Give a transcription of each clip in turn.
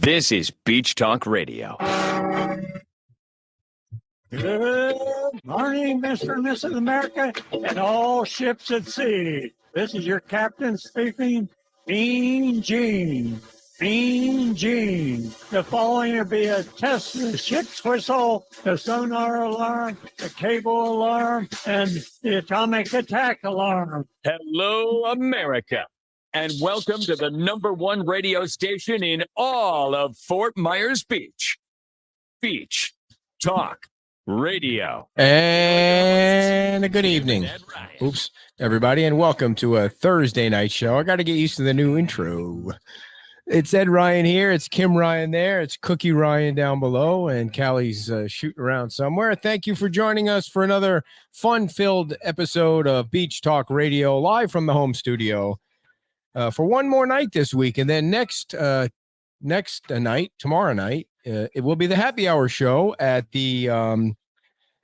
This is Beach Talk Radio. Good morning, Mr. and Mrs. America, and all ships at sea. This is your captain speaking, Mean Gene. Mean Gene. The following will be a test of the ship's whistle, the sonar alarm, the cable alarm, and the atomic attack alarm. Hello, America, and welcome to the #1 radio station in all of Fort Myers Beach. Beach Talk Radio. And a good evening. Oops, everybody, and welcome to a Thursday night show. I got to get used to the new intro. It's Ed Ryan here. It's Kim Ryan there. It's Cookie Ryan down below, and Callie's shooting around somewhere. Thank you for joining us for another fun-filled episode of Beach Talk Radio, live from the home studio for one more night this week. And then next night, tomorrow night, it will be the happy hour show at the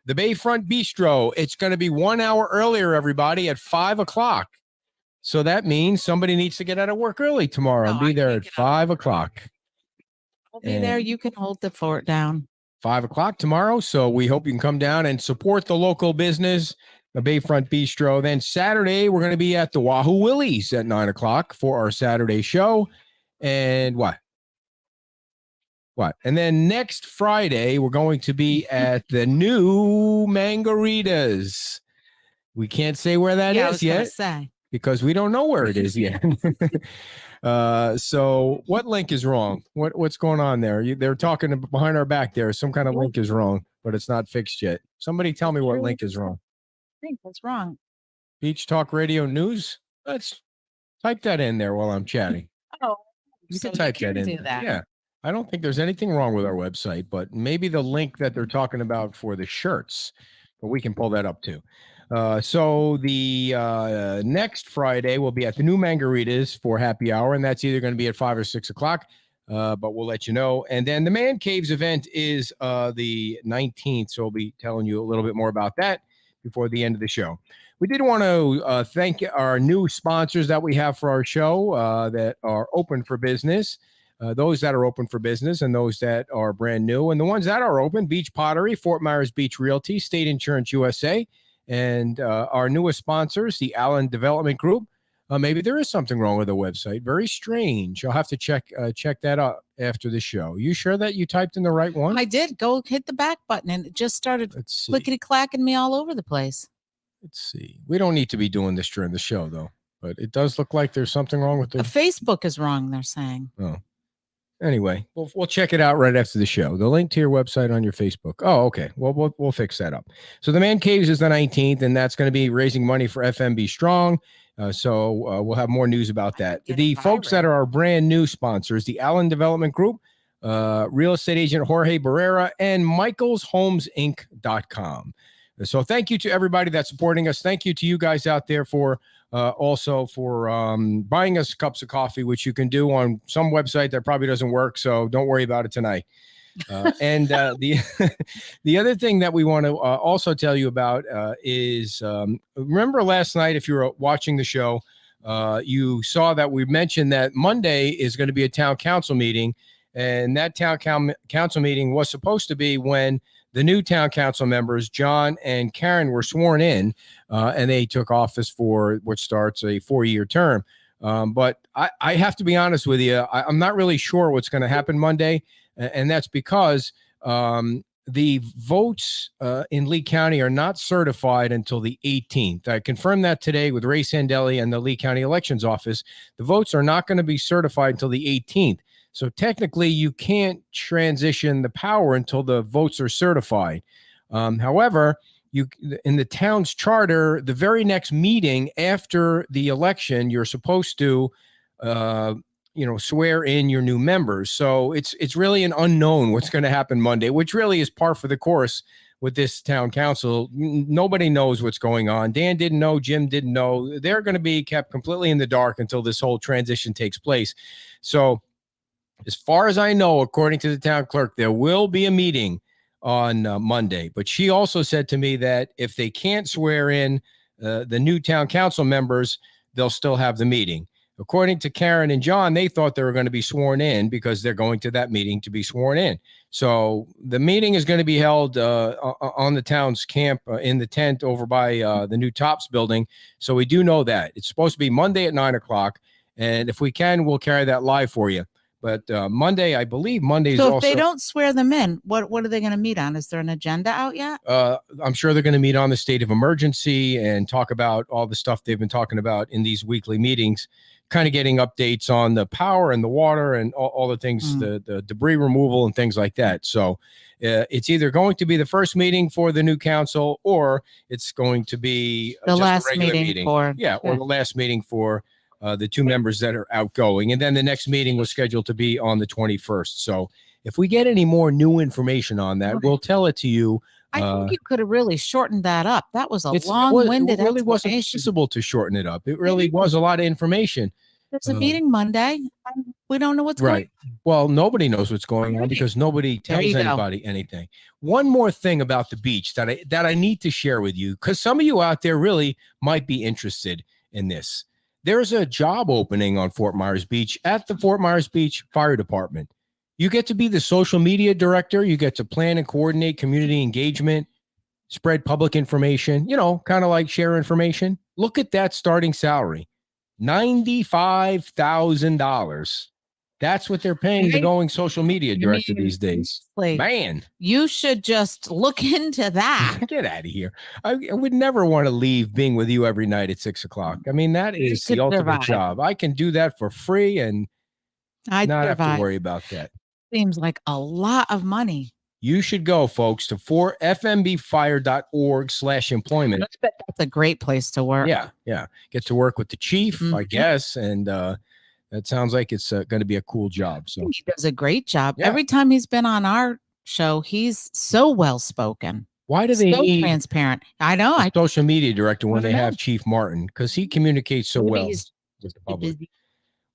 Bayfront Bistro. It's going to be 1 hour earlier, everybody, at 5 o'clock. So that means somebody needs to get out of work early tomorrow and be there at 5 o'clock. I'll be there. You can hold the fort down. 5 o'clock tomorrow. So we hope you can come down and support the local business, the Bayfront Bistro. Then Saturday, we're going to be at the Wahoo Willies at 9 o'clock for our Saturday show. And what? And then next Friday, we're going to be at the new Mangaritas. We can't say where that is yet because we don't know where it is yet. So what link is wrong? What's going on there? They're talking behind our back there. Some kind of link is wrong, but it's not fixed yet. Somebody tell me what link is wrong. I think that's wrong. Beach Talk Radio News. Let's type that in there while I'm chatting. Oh, you can type that in. Yeah. I don't think there's anything wrong with our website, but maybe the link that they're talking about for the shirts, but we can pull that up too. So the next Friday will be at the new Mangaritas for happy hour, and that's either going to be at 5 or 6 o'clock, but we'll let you know. And then the Man Caves event is the 19th, so we'll be telling you a little bit more about that before the end of the show. We did want to thank our new sponsors that we have for our show that are open for business. Those that are open for business and those that are brand new. And the ones that are open, Beach Pottery, Fort Myers Beach Realty, State Insurance USA, and our newest sponsors, the Allen Development Group. Maybe there is something wrong with the website. Very strange. I'll have to check that out after the show. You sure that you typed in the right one? I did. Go hit the back button, and it just started clickety-clacking me all over the place. Let's see. We don't need to be doing this during the show, though. But it does look like there's something wrong with the Facebook is wrong, they're saying. Oh. Anyway, we'll check it out right after the show. The link to your website on your Facebook. Oh, okay. Well, we'll fix that up. So the Man Caves is the 19th, and that's going to be raising money for FMB Strong. So we'll have more news about that. The folks that are our brand new sponsors, the Allen Development Group, real estate agent Jorge Barrera, and michaelshomesinc.com. So thank you to everybody that's supporting us. Thank you to you guys out there for also for buying us cups of coffee, which you can do on some website that probably doesn't work. So don't worry about it tonight. And the other thing that we want to also tell you about is remember last night, if you were watching the show, you saw that we mentioned that Monday is going to be a town council meeting. And that town council meeting was supposed to be when the new town council members, John and Karen, were sworn in, and they took office for what starts a 4-year term. But I have to be honest with you. I'm not really sure what's going to happen Monday, and that's because the votes in Lee County are not certified until the 18th. I confirmed that today with Ray Sandelli and the Lee County Elections Office. The votes are not going to be certified until the 18th. So technically, you can't transition the power until the votes are certified. However, in the town's charter, the very next meeting after the election, you're supposed to, swear in your new members. So it's really an unknown what's going to happen Monday, which really is par for the course with this town council. Nobody knows what's going on. Dan didn't know. Jim didn't know. They're going to be kept completely in the dark until this whole transition takes place. So, as far as I know, according to the town clerk, there will be a meeting on Monday. But she also said to me that if they can't swear in the new town council members, they'll still have the meeting. According to Karen and John, they thought they were going to be sworn in because they're going to that meeting to be sworn in. So the meeting is going to be held on the town's camp in the tent over by the new Tops building. So we do know that. It's supposed to be Monday at 9 o'clock. And if we can, we'll carry that live for you. But Monday, I believe Monday is So if also. they don't swear them in, what are they going to meet on? Is there an agenda out yet? I'm sure they're going to meet on the state of emergency and talk about all the stuff they've been talking about in these weekly meetings, kind of getting updates on the power and the water and all the things, the debris removal and things like that. So it's either going to be the first meeting for the new council, or it's going to be The just last a regular meeting or the last meeting for the two members that are outgoing. And then the next meeting was scheduled to be on the 21st. So if we get any more new information on that, we'll tell it to you. I think you could have really shortened that up. That was a It long-winded really wasn't explanation. possible to shorten it up. It really was a lot of information. There's a meeting Monday. We don't know what's going on. Well, nobody knows what's going on because nobody tells anybody anything. One more thing about the beach that I need to share with you, because some of you out there really might be interested in this. There's a job opening on Fort Myers Beach at the Fort Myers Beach Fire Department. You get to be the social media director. You get to plan and coordinate community engagement, spread public information, kind of like share information. Look at that starting salary, $95,000. That's what they're paying the going social media director these days. Man, you should just look into that. Get out of here. I would never want to leave being with you every night at 6 o'clock. I mean, that is the ultimate job. I can do that for free and not have to worry about that. Seems like a lot of money. You should go, folks, to fmbfire.org/employment. That's a great place to work. Yeah. Get to work with the chief, I guess, and that sounds like it's going to be a cool job. So he does a great job. Yeah. Every time he's been on our show, he's so well spoken. Why do they need transparent? I know. Social media director when they have Chief Martin, because he communicates so well with the public.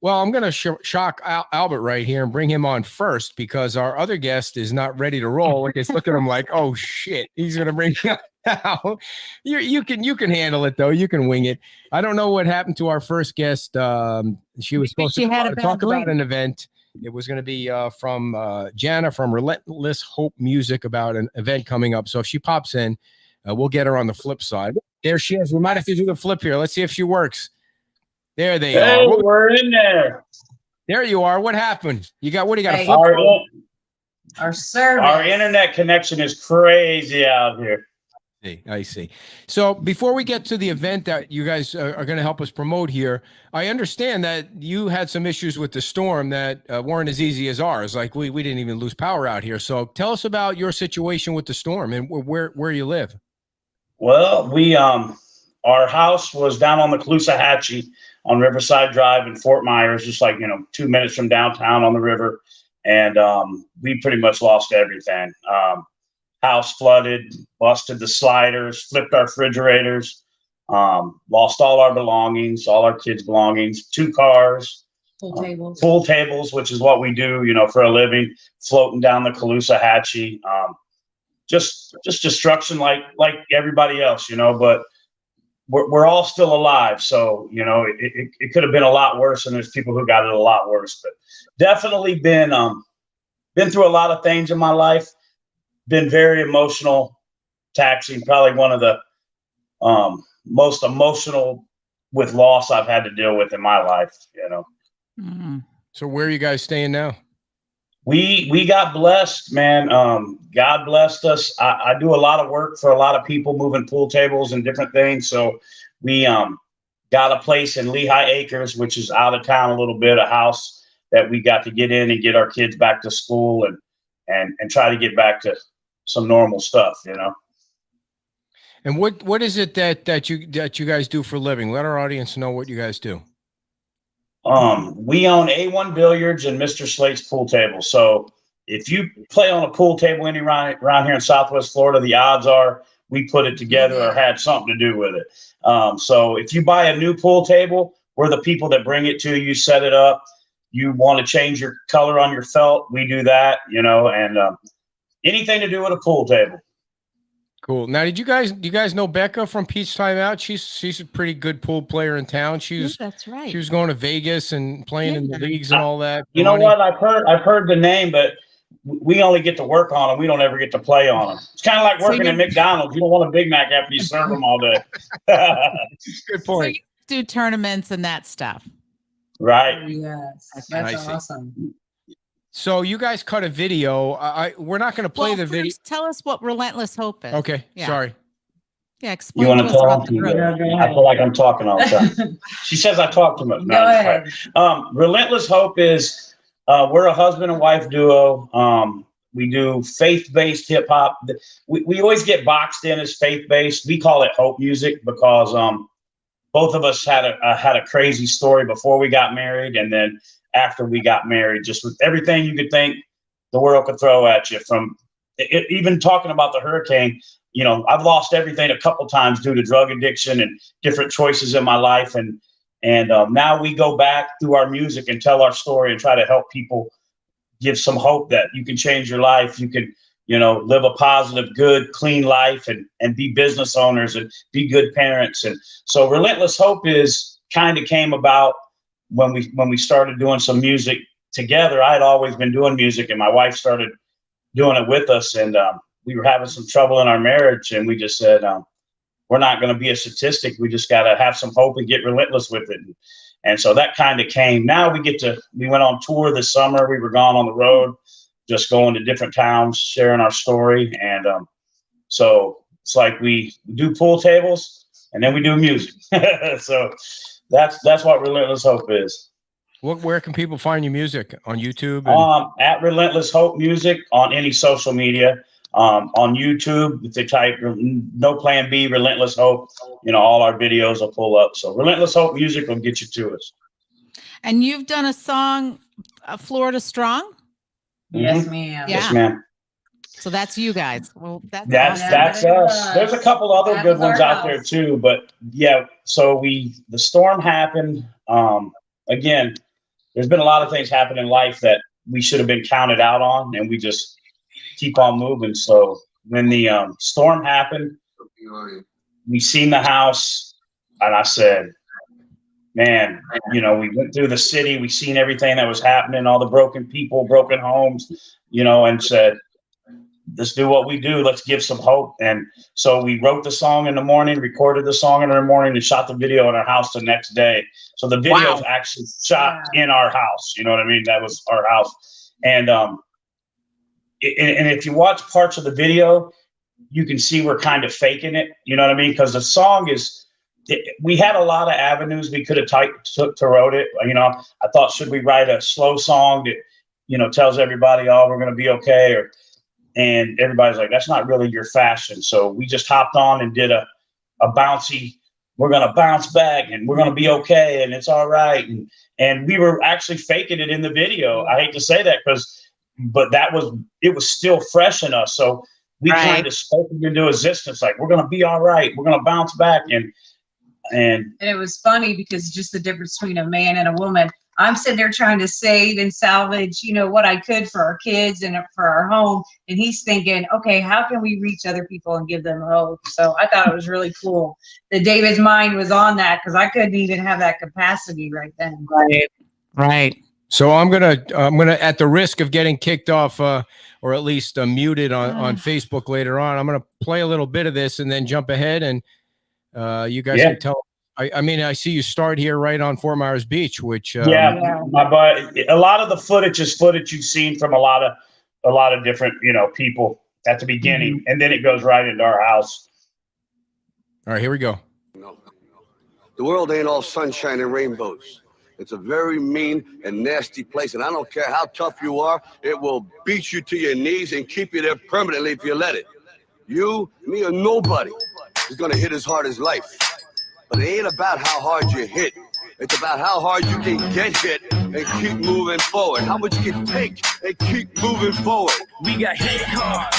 Well, I'm going to shock Albert right here and bring him on first because our other guest is not ready to roll. It's look at him like, oh shit, he's going to bring me out. You can handle it though. You can wing it. I don't know what happened to our first guest. She was supposed to talk about an event. It was going to be from Jana from Relentless Hope Music about an event coming up. So if she pops in, we'll get her on the flip side. There she is. We might have to do the flip here. Let's see if she works. There they are. We're in there. There you are. What happened? What do you got? Our service. Our internet connection is crazy out here. I see. So before we get to the event that you guys are going to help us promote here, I understand that you had some issues with the storm that weren't as easy as ours. Like we didn't even lose power out here. So tell us about your situation with the storm and where you live. Well, our house was down on the Caloosahatchee on Riverside Drive in Fort Myers, just 2 minutes from downtown on the river. And we pretty much lost everything. House flooded, busted the sliders, flipped our refrigerators, lost all our belongings, all our kids' belongings, 2 cars, full tables, which is what we do, for a living, floating down the Caloosahatchee. Just destruction like everybody else, but we're all still alive. So, it could have been a lot worse, and there's people who got it a lot worse, but definitely been through a lot of things in my life, been very emotional, taxing, probably one of the most emotional with loss I've had to deal with in my life, Mm-hmm. So where are you guys staying now? We got blessed, man. God blessed us. I do a lot of work for a lot of people moving pool tables and different things. So we got a place in Lehigh Acres, which is out of town a little bit, a house that we got to get in and get our kids back to school and try to get back to some normal stuff, And what is it that you guys do for a living? Let our audience know what you guys do. We own A1 Billiards and Mr. Slate's pool table. So if you play on a pool table around here in Southwest Florida, the odds are we put it together or had something to do with it. So if you buy a new pool table, we're the people that bring it to you, set it up. You want to change your color on your felt, we do that, and anything to do with a pool table. Cool. Now, do you guys know Becca from Peach Time Out? She's a pretty good pool player in town. That's right. She was going to Vegas and playing in the leagues and all that. You know what? I've heard the name, but we only get to work on them. We don't ever get to play on them. It's kind of like working at McDonald's. You don't want a Big Mac after you serve them all day. Good point. So you do tournaments and that stuff. Right. Oh, yes. That's awesome. So you guys cut a video. We're not going to play the video. Tell us what Relentless Hope is. Okay. Yeah. Sorry. Yeah. Explain You want to to us about talk? the group. I feel like I'm talking all the time. She says I talk too much. No, Go ahead. Relentless Hope is we're a husband and wife duo. We do faith-based hip hop. We always get boxed in as faith-based. We call it hope music because both of us had a crazy story before we got married, and then after we got married, just with everything you could think the world could throw at you. From even talking about the hurricane, you know, I've lost everything a couple times due to drug addiction and different choices in my life, and now we go back through our music and tell our story and try to help people, give some hope that you can change your life. You can, you know, live a positive, good, clean life and be business owners and be good parents. And so Relentless Hope is kind of came about when we started doing some music together. I had always been doing music and my wife started doing it with us. And we were having some trouble in our marriage. And we just said, we're not going to be a statistic. We just got to have some hope and get relentless with it. And so that kind of came. Now we went on tour this summer. We were gone on the road, just going to different towns, sharing our story. And so it's like we do pool tables and then we do music. So that's what Relentless Hope is. Where can people find your music? On YouTube? At Relentless Hope Music on any social media. On YouTube, if they type No Plan B, Relentless Hope, you know, all our videos will pull up. So Relentless Hope Music will get you to us. And you've done a song, Florida Strong? Yes, ma'am. Yeah. Yes, ma'am. So that's you guys. Well, that's us. There's a couple other good ones out there too, but yeah. So the storm happened. Again, there's been a lot of things happen in life that we should have been counted out on, and we just keep on moving. So when the storm happened, we seen the house, and I said, man, you know, we went through the city, we seen everything that was happening, all the broken people, broken homes, you know, and said, let's do what we do. Let's give some hope. And so we wrote the song in the morning, recorded the song in the morning, and shot the video in our house the next day. So the video is actually shot in our house. You know what I mean? That was our house. And if you watch parts of the video, you can see we're kind of faking it. You know what I mean? Because the song we had a lot of avenues we could have took to wrote it. You know, I thought, should we write a slow song that, you know, tells everybody, oh, we're going to be okay? And everybody's like, that's not really your fashion. So we just hopped on and did a bouncy, we're going to bounce back and we're going to be okay. And it's all right. And we were actually faking it in the video. I hate to say that but it was still fresh in us. So we kind of spoke it into existence. Like, we're going to be all right. We're going to bounce back. And it was funny because just the difference between a man and a woman. I'm sitting there trying to save and salvage, you know, what I could for our kids and for our home. And he's thinking, okay, how can we reach other people and give them hope? So I thought it was really cool that David's mind was on that, because I couldn't even have that capacity right then. Right. So I'm gonna at the risk of getting kicked off or at least muted on Facebook later on, I'm gonna play a little bit of this and then jump ahead and you guys can tell. I mean, I see you start here right on Fort Myers Beach, which my buddy, a lot of the footage is footage you've seen from a lot of different, you know, people at the beginning, and then it goes right into our house. All right, here we go. The world ain't all sunshine and rainbows. It's a very mean and nasty place, and I don't care how tough you are, it will beat you to your knees and keep you there permanently if you let it. You, me, or nobody is gonna hit as hard as life. But it ain't about how hard you hit. It's about how hard you can get hit and keep moving forward. How much you can take and keep moving forward. We got hit hard,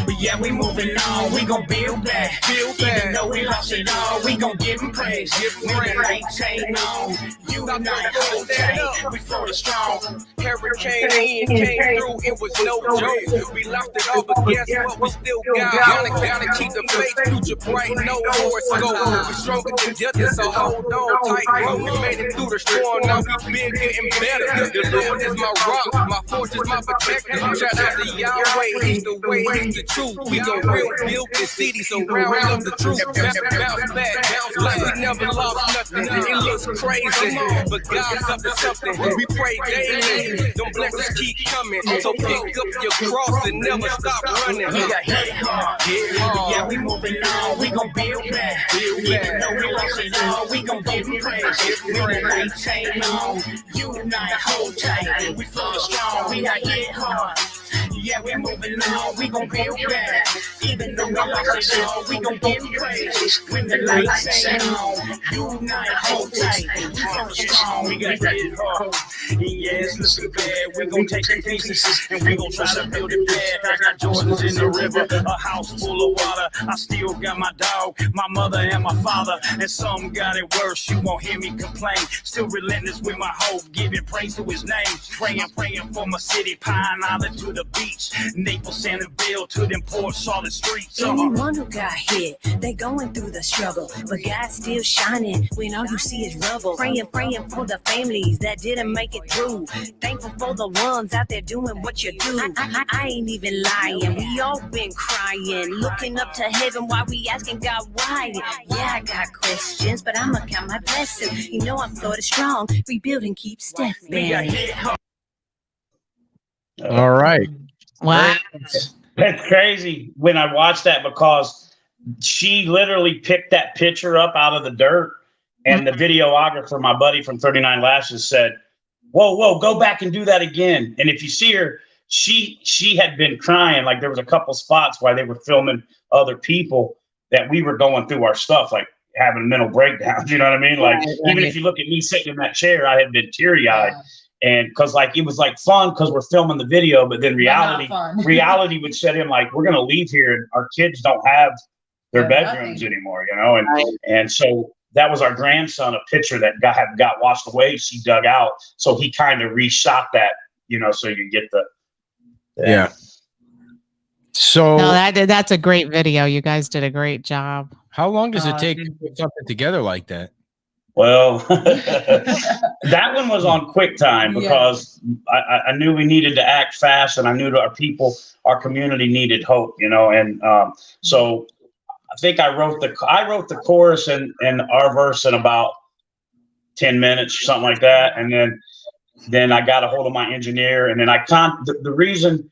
but Yeah, we moving on, we gon' build back. Even though we lost it all, we gon' give him praise. When the lights ain't on, unite, hold tight, we floating strong. Hurricane Ian came through, it was no joke. We lost it all, but guess what? We still got hope. Gotta keep the faith, future bright, no horse go. We stronger together, so hold on tight, bro. We made it through the storm, now we bigger and better. The Lord is my rock, my fortress, my protector. Shout out to Yahweh, he's the way, he's the truth. We gon' rebuild this city, so round up the truth. Bounce back, like we never lost nothing. It looks crazy, but God's up to something. We pray daily, them blessings keep coming. So pick up your cross and never stop running. We got hit hard, yeah, we moving on, we gon' build back. Even though we lost it all, we gon' give him praise. When the lights ain't on, unite, hold tight, we floating strong. We got hit hard. Yeah, we're moving on, we gon' build back. Even though we lost it all, we gon' give praise. When the lights ain't on, unite, hold tight, we floating strong. We got hit hard. Yeah, it's looking bad. We gon' take the pieces and we gon' try to build it back. I got Jordans in the river, a house full of water. I still got my dog, my mother and my father. And some got it worse, you won't hear me complain. Still relentless with my hope, giving praise to his name. Praying for my city, Pine Island to the beach. Naples, Sanibel to them poor Charlotte streets. Anyone who got hit, they going through the struggle. But God's still shining when all you see is rubble. Praying for the families that didn't make it through. Thankful for the ones out there doing what you do. I ain't even lying, we all been crying. Looking up to heaven while we asking God why. Yeah, I got questions, but I'ma count my blessings. You know I'm Florida strong, rebuilding, keep stepping. All right. Wow. That's crazy when I watched that, because she literally picked that picture up out of the dirt, and the videographer, my buddy from 39 Lashes, said, whoa, go back and do that again. And if you see her, she had been crying. Like, there was a couple spots while they were filming other people that we were going through our stuff, like having mental breakdowns. You know what I mean? Like, even if you look at me sitting in that chair, I had been teary-eyed. And because, like, it was like fun because we're filming the video, but then reality would set in, like, we're going to leave here and our kids don't have their bedrooms anymore, you know? And so that was our grandson, a picture that got washed away. She dug out. So he kind of reshot that, you know, so you get the. Yeah. So No, that's a great video. You guys did a great job. How long does it take to put something together like that? Well, that one was on QuickTime because I knew we needed to act fast, and I knew that our community needed hope, you know. And so I think I wrote the chorus and our verse in about 10 minutes or something like that. And then I got a hold of my engineer, and then the reason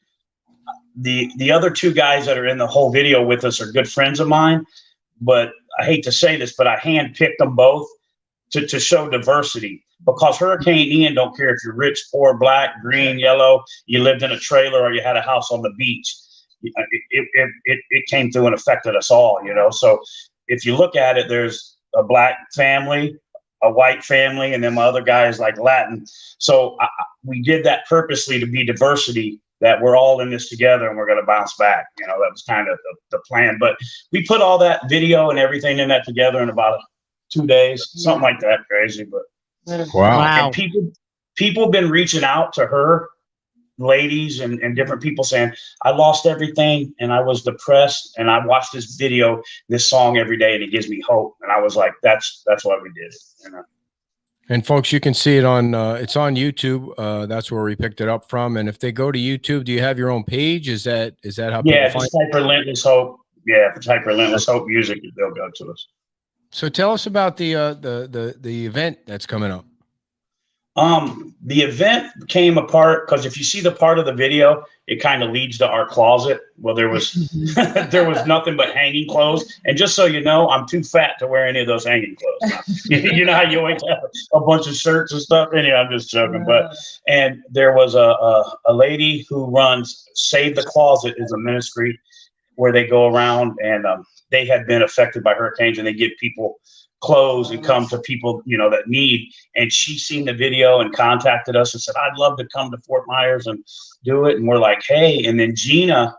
the other two guys that are in the whole video with us are good friends of mine, but I hate to say this, but I handpicked them both to show diversity, because Hurricane Ian don't care if you're rich, poor, black, green, yellow, you lived in a trailer or you had a house on the beach. It came through and affected us all, you know. So if you look at it, there's a black family, a white family, and then my other guy is like Latin. So we did that purposely to be diversity, that we're all in this together and we're going to bounce back. You know, that was kind of the plan. But we put all that video and everything in that together in about 2 days, something like that. Crazy, but wow. And people been reaching out to her, ladies and different people, saying, I lost everything and I was depressed, and I watched this song every day, and it gives me hope. And I was like, that's why we did it, you know. And folks, you can see it on it's on YouTube. That's where we picked it up from. And if they go to YouTube, do you have your own page? Is that how people find just type Relentless Hope. Yeah, if you type Relentless Hope Music, they'll go to us. So tell us about the event that's coming up. The event came apart because if you see the part of the video, it kind of leads to our closet. Well, there was there was nothing but hanging clothes. And just so you know, I'm too fat to wear any of those hanging clothes. You know how you always have a bunch of shirts and stuff. Anyway, I'm just joking. And there was a lady who runs Save the Closet, is a ministry where they go around, and they had been affected by hurricanes, and they give people clothes and come to people, you know, that need. And she seen the video and contacted us and said, I'd love to come to Fort Myers and do it. And we're like, hey. And then Gina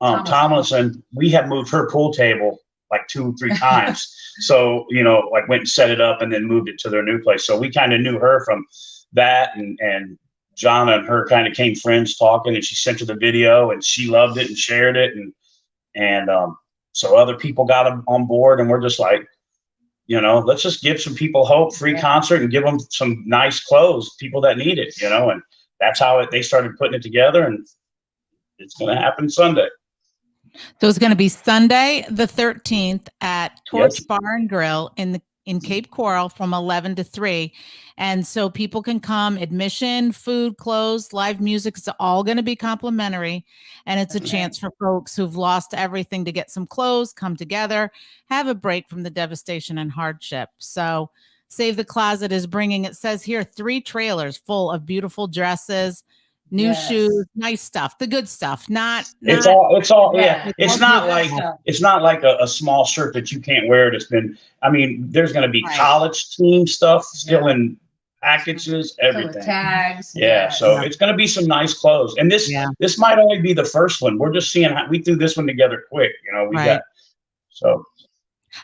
Tomlinson, we had moved her pool table like 2-3 times. So, you know, like went and set it up and then moved it to their new place. So we kind of knew her from that, and John and her kind of came friends talking, and she sent her the video and she loved it and shared it. And so other people got on board, and we're just like, you know, let's just give some people hope, free concert, and give them some nice clothes, people that need it, you know, and that's how they started putting it together, and it's going to happen Sunday. So it's going to be Sunday, the 13th at Torch Bar and Grill in Cape Coral from 11 to 3. And so people can come, admission, food, clothes, live music. It's all going to be complimentary. And it's a chance for folks who've lost everything to get some clothes, come together, have a break from the devastation and hardship. So Save the Closet is bringing, it says here, 3 trailers full of beautiful dresses, new shoes, nice stuff, the good stuff. It's not like a small shirt that you can't wear. There's going to be college team stuff still in packages, everything. Tags. So it's going to be some nice clothes. And this might only be the first one. We're just seeing how we threw this one together quick. You know,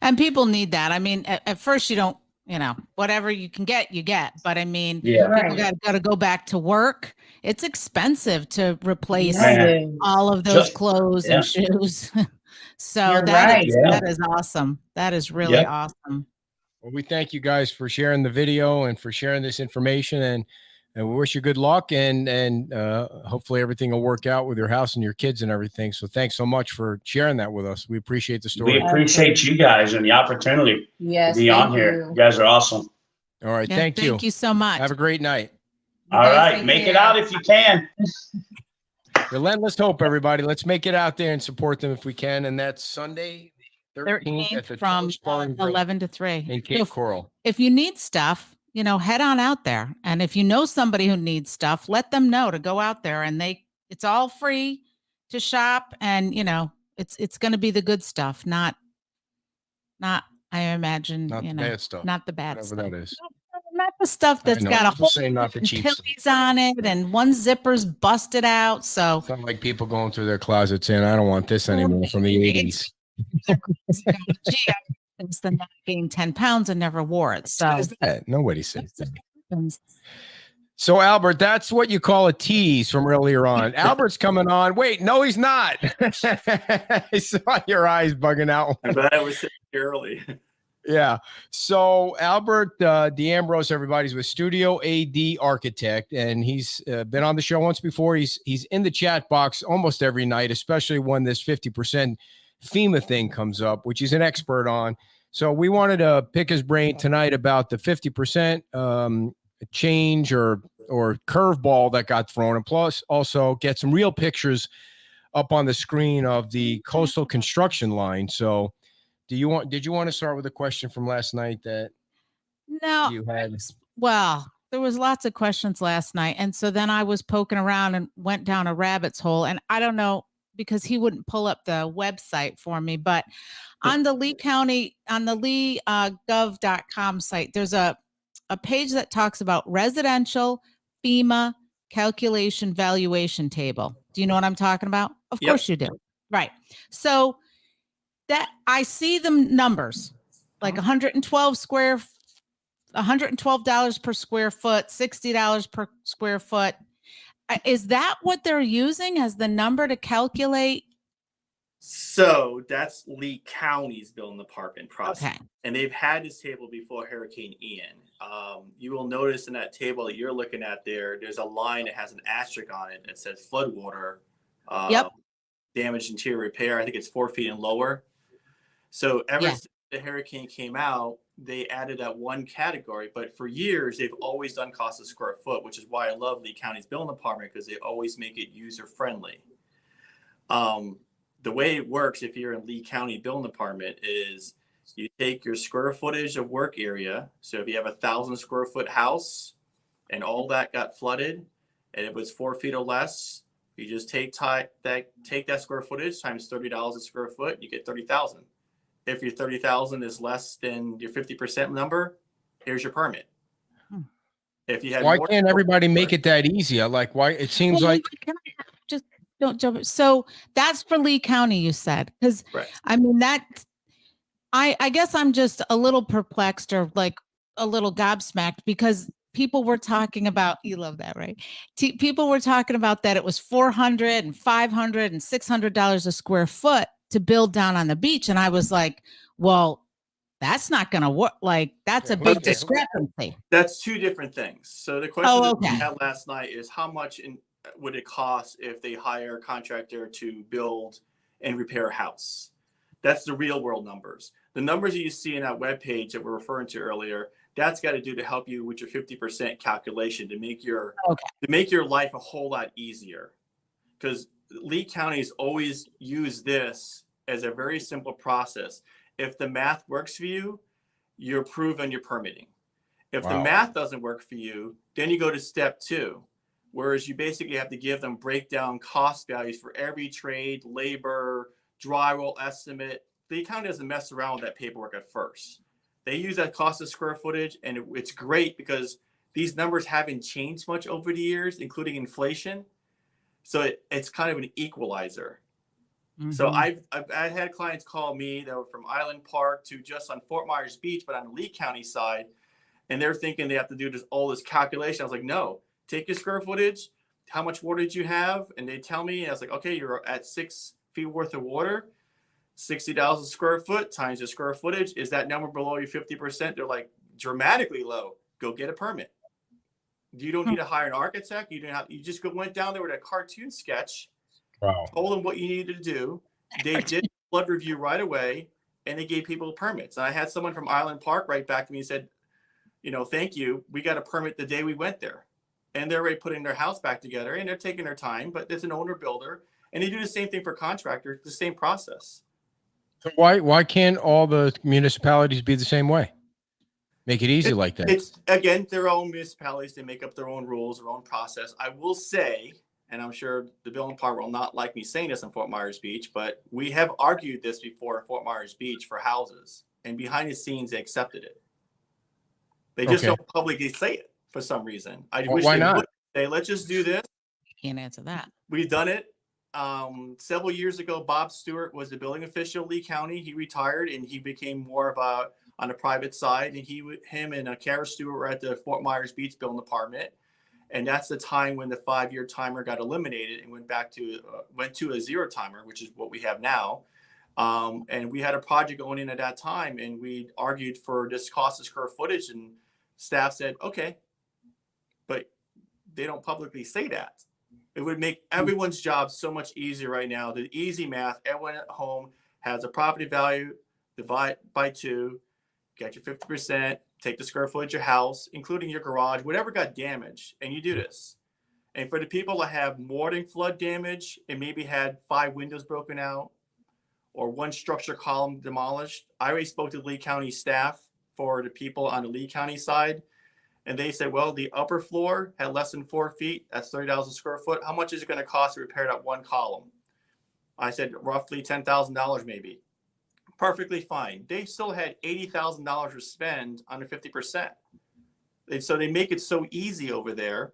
and people need that. I mean, at first you don't, you know, whatever you can get, you get. But I mean, people got to go back to work. It's expensive to replace all of those clothes and shoes. So that is awesome. That is really awesome. Well, we thank you guys for sharing the video and for sharing this information, and we wish you good luck, and hopefully everything will work out with your house and your kids and everything. So thanks so much for sharing that with us. We appreciate the story. We appreciate you guys and the opportunity to be on here. You guys are awesome. All right. Thank you. Thank you so much. Have a great night. All right. Make it out if you can. Relentless Hope, everybody. Let's make it out there and support them if we can. And that's Sunday, 13th at the from 11 to 3 in Cape Coral. If you need stuff, you know, head on out there. And if you know somebody who needs stuff, let them know to go out there, and it's all free to shop. And, you know, it's going to be the good stuff, not I imagine, not the bad stuff, not the bad whatever stuff. that is. Not the stuff that's got a whole pillies on it and one zipper's busted out. So it's not like people going through their closet saying, I don't want this anymore from the 80s. It's the not gained 10 pounds and never wore it. So nobody says that. So Albert, that's what you call a tease from earlier on. Albert's coming on. Wait, no, he's not. I saw your eyes bugging out. I'm glad I was sitting here early. Yeah. So Albert D'Ambrose, everybody's with Studio AD Architect, and he's been on the show once before. He's in the chat box almost every night, especially when this 50% FEMA thing comes up, which he's an expert on. So we wanted to pick his brain tonight about the 50% change or curveball that got thrown, and plus also get some real pictures up on the screen of the coastal construction line. So did you want to start with a question from last night that you had? Well, there was lots of questions last night. And so then I was poking around and went down a rabbit's hole. And I don't know, because he wouldn't pull up the website for me, but on the Lee County, on the leegov.com site, there's a page that talks about residential FEMA calculation valuation table. Do you know what I'm talking about? Of course you do. Right. So that I see the numbers like $112 per square foot, $60 per square foot. Is that what they're using as the number to calculate? So that's Lee County's building department process. Okay. And they've had this table before Hurricane Ian. You will notice in that table that you're looking at there's a line that has an asterisk on it that says floodwater, damaged interior repair. I think it's 4 feet and lower. So ever since the hurricane came out, they added that one category. But for years, they've always done cost of square foot, which is why I love Lee County's building department, because they always make it user friendly. The way it works if you're in Lee County building department is you take your square footage of work area. So if you have 1,000 square foot house and all that got flooded and it was 4 feet or less, you just take that square footage times $30 a square foot, you get 30,000. If your 30,000 is less than your 50% number, here's your permit. If you have, why can't everybody make it that easy? Why it seems like don't jump. So that's for Lee County, you said, because Correct. I mean that. I guess I'm just a little perplexed or like a little gobsmacked because people were talking about, you love that, right? People were talking about that it was $400 and $500 and $600 a square foot to build down on the beach. And I was like, well, that's not going to work. Like, that's a big discrepancy. That's two different things. So the question Oh, that okay. we had last night is how much would it cost if they hire a contractor to build and repair a house? That's the real world numbers. The numbers that you see in that webpage that we're referring to earlier, that's got to do to help you with your 50% calculation to make your life a whole lot easier. Because Lee County's always used this as a very simple process. If the math works for you, you're approved on your permitting. If the math doesn't work for you, then you go to step 2, whereas you basically have to give them breakdown cost values for every trade, labor, drywall estimate. Lee County doesn't mess around with that paperwork at first. They use that cost of square footage, and it's great because these numbers haven't changed much over the years, including inflation. So it's kind of an equalizer. Mm-hmm. So I've had clients call me that were from Island Park to just on Fort Myers Beach, but on the Lee County side, and they're thinking they have to do all this calculation. I was like, no, take your square footage. How much water did you have? And they tell me, and I was like, okay, you're at 6 feet worth of water. $60 a square foot times your square footage. Is that number below your 50%? They're like dramatically low. Go get a permit. You don't need to hire an architect. You just went down there with a cartoon sketch, told them what you needed to do. They did a flood review right away, and they gave people permits. And I had someone from Island Park write back to me and said, thank you. We got a permit the day we went there. And they're already putting their house back together, and they're taking their time, but there's an owner builder, and they do the same thing for contractors, the same process. So why can't all the municipalities be the same way? Make it easy like that. It's, again, their own municipalities. They make up their own rules, their own process. I will say, and I'm sure the building department will not like me saying this in Fort Myers Beach, but we have argued this before in Fort Myers Beach for houses, and behind the scenes, they accepted it. They just don't publicly say it for some reason. I wish why they not? would say, let's just do this. Can't answer that. We've done it. Several years ago, Bob Stewart was the building official, Lee County. He retired and he became more of on the private side. And him and Kara Stewart were at the Fort Myers Beach building department. And that's the time when the 5-year timer got eliminated and went to a 0 timer, which is what we have now. And we had a project going in at that time, and we argued for this cost of square footage, and staff said, okay, but they don't publicly say that. It would make everyone's job so much easier right now. The easy math, everyone at home has a property value, divide by 2, get your 50%, take the square footage of your house, including your garage, whatever got damaged, and you do this. And for the people that have more than flood damage and maybe had 5 windows broken out or 1 structure column demolished, I already spoke to Lee County staff for the people on the Lee County side. And they said, well, the upper floor had less than 4 feet. That's $30 a square foot. How much is it going to cost to repair that 1 column? I said, roughly $10,000 maybe. Perfectly fine. They still had $80,000 to spend on the 50%. And so they make it so easy over there.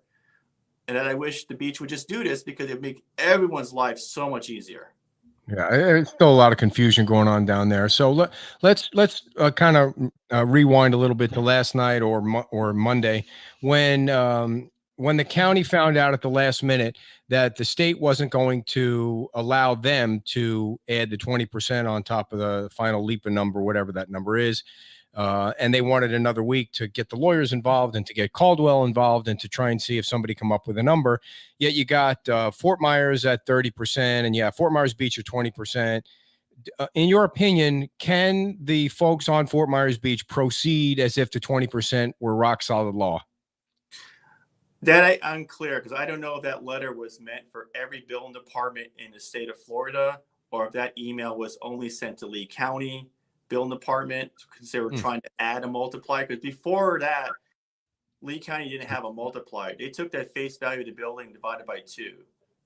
And that I wish the beach would just do this because it'd make everyone's life so much easier. Yeah, there's still a lot of confusion going on down there. So let's kind of rewind a little bit to last night or Monday when the county found out at the last minute that the state wasn't going to allow them to add the 20% on top of the final LEPA number, whatever that number is. And they wanted another week to get the lawyers involved and to get Caldwell involved and to try and see if somebody come up with a number. Yet you got Fort Myers at 30% and Fort Myers Beach at 20%. In your opinion, can the folks on Fort Myers Beach proceed as if the 20% were rock solid law? That I'm unclear because I don't know if that letter was meant for every building department in the state of Florida or if that email was only sent to Lee County building department because they were trying to add a multiplier. Because before that, Lee County didn't have a multiplier. They took that face value of the building divided by 2.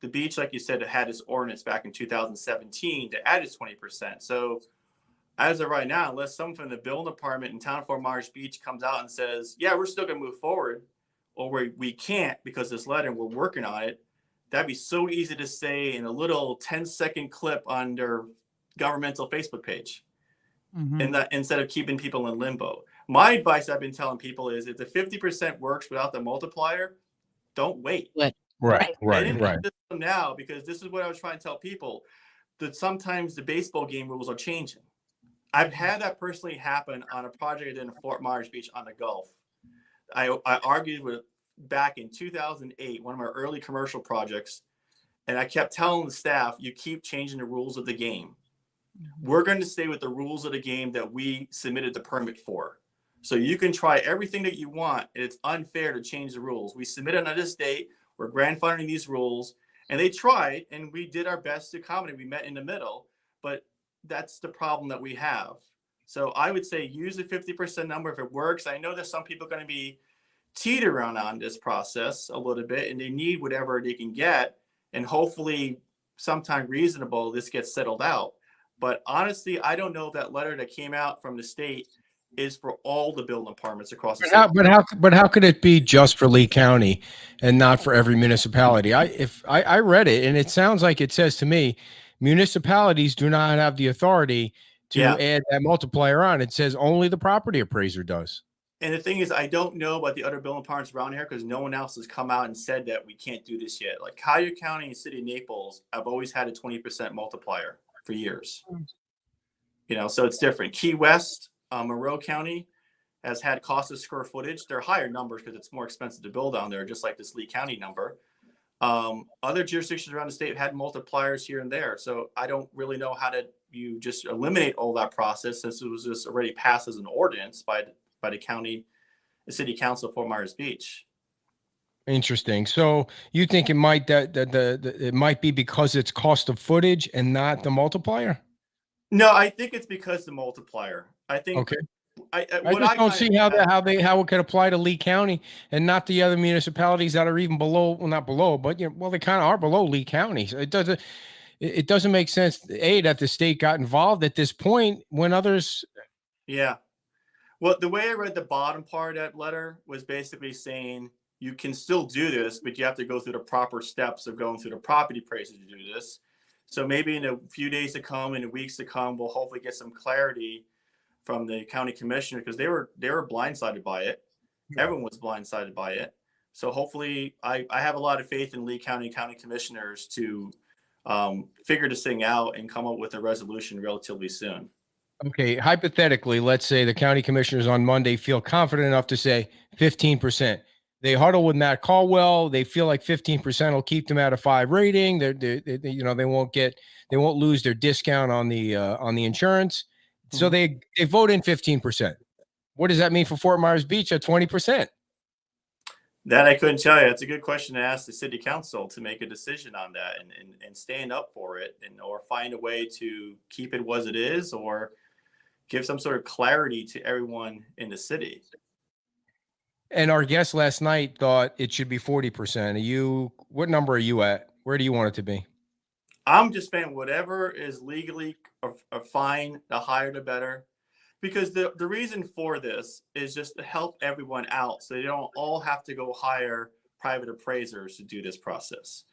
The beach, like you said, it had its ordinance back in 2017 to add its 20%. So as of right now, unless someone from the building department in town of Fort Myers Beach comes out and says, yeah, we're still going to move forward, or we can't because this letter and we're working on it, That'd be so easy to say in a little 10-second clip on their governmental Facebook page. And that instead of keeping people in limbo. My advice I've been telling people is if the 50% works without the multiplier, don't wait. Right. Get in the system now, because this is what I was trying to tell people, that sometimes the baseball game rules are changing. I've had that personally happen on a project I did in Fort Myers Beach on the Gulf. I argued with back in 2008, one of my early commercial projects, and I kept telling the staff, you keep changing the rules of the game. We're going to stay with the rules of the game that we submitted the permit for. So you can try everything that you want, and it's unfair to change the rules. We submitted on this date, we're grandfathering these rules, and they tried, and we did our best to accommodate. We met in the middle, but that's the problem that we have. So I would say use the 50% number if it works. I know there's some people going to be teetering on this process a little bit, and they need whatever they can get, and hopefully sometime reasonable this gets settled out. But honestly, I don't know if that letter that came out from the state is for all the building departments across the state. But how could it be just for Lee County and not for every municipality? I read it, and it sounds like it says to me, municipalities do not have the authority to add that multiplier on. It says only the property appraiser does. And the thing is, I don't know about the other building departments around here because no one else has come out and said that we can't do this yet. Like Collier County and City of Naples, I've always had a 20% multiplier for years. You know, so it's different. Key West, Monroe County has had cost of square footage. They're higher numbers because it's more expensive to build down there, just like this Lee County number. Other jurisdictions around the state have had multipliers here and there. So I don't really know how to you just eliminate all that process since it was just already passed as an ordinance by the city council of Fort Myers Beach. Interesting. So you think it might it might be because it's cost of footage and not the multiplier? No, I think it's because the multiplier. I think. Okay. I just don't see how it could apply to Lee County and not the other municipalities that are even below. Well, not below, but they kind of are below Lee County. So it doesn't make sense that the state got involved at this point when others. Yeah. Well, the way I read the bottom part of that letter was basically saying you can still do this, but you have to go through the proper steps of going through the property appraisal to do this. So maybe in a few days to come, in the weeks to come, we'll hopefully get some clarity from the county commissioner because they were blindsided by it. Everyone was blindsided by it. So hopefully, I have a lot of faith in Lee County commissioners to figure this thing out and come up with a resolution relatively soon. Okay, hypothetically, let's say the county commissioners on Monday feel confident enough to say 15%. They huddle with Matt Caldwell. They feel like 15% will keep them at a 5 rating. They won't lose their discount on the insurance. So they vote in 15%. What does that mean for Fort Myers Beach at 20%? That I couldn't tell you. It's a good question to ask the city council to make a decision on that and stand up for it or find a way to keep it as it is or give some sort of clarity to everyone in the city. And our guest last night thought it should be 40%. What number are you at? Where do you want it to be? I'm just saying whatever is legally fine, the higher the better. Because the reason for this is just to help everyone out so they don't all have to go hire private appraisers to do this process.